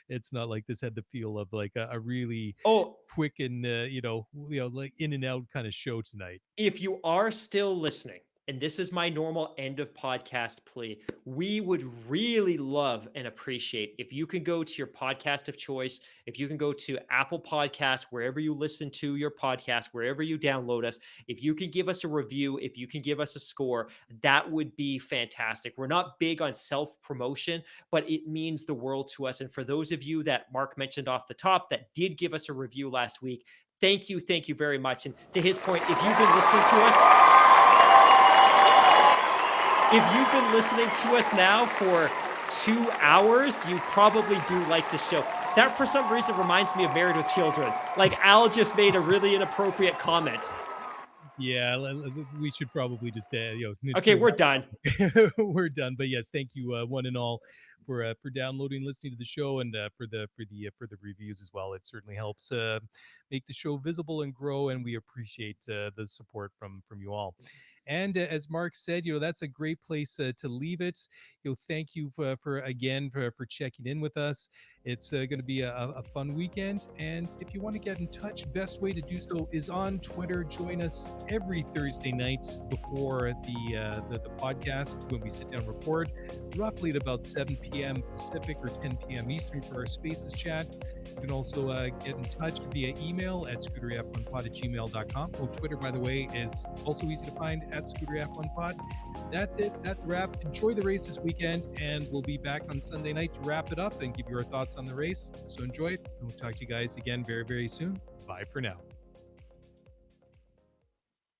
it's not like this had the feel of like a really Oh, quick and like in and out kind of show tonight. if you are still listening, and this is my normal end of podcast plea, we would really love and appreciate if you can go to your podcast of choice, if you can go to Apple Podcasts, wherever you listen to your podcast, wherever you download us, if you can give us a review, if you can give us a score, that would be fantastic. We're not big on self promotion, but it means the world to us. And for those of you that Mark mentioned off the top that did give us a review last week, thank you very much. And to his point, if you've been listening to us now for 2 hours, you probably do like the show. That for some reason reminds me of Married with Children. Like Al just made a really inappropriate comment. Yeah, we should probably just Okay, turn we're done. that. We're done. But yes, thank you one and all for downloading, listening to the show, and for the reviews as well. It certainly helps make the show visible and grow, and we appreciate the support from you all. And as Mark said, that's a great place to leave it. Thank you for again for checking in with us. It's going to be a fun weekend. And if you want to get in touch, best way to do so is on Twitter. Join us every Thursday night before the podcast when we sit down and record, roughly at about 7 p.m. Pacific or 10 p.m. Eastern for our Spaces chat. You can also get in touch via email at scooterf1pod@gmail.com. Oh, Twitter, by the way, is also easy to find at scooterf1pod. That's it. That's a wrap. Enjoy the race this weekend, and we'll be back on Sunday night to wrap it up and give you our thoughts on the race. So enjoy it, and we'll talk to you guys again very, very soon. Bye for now.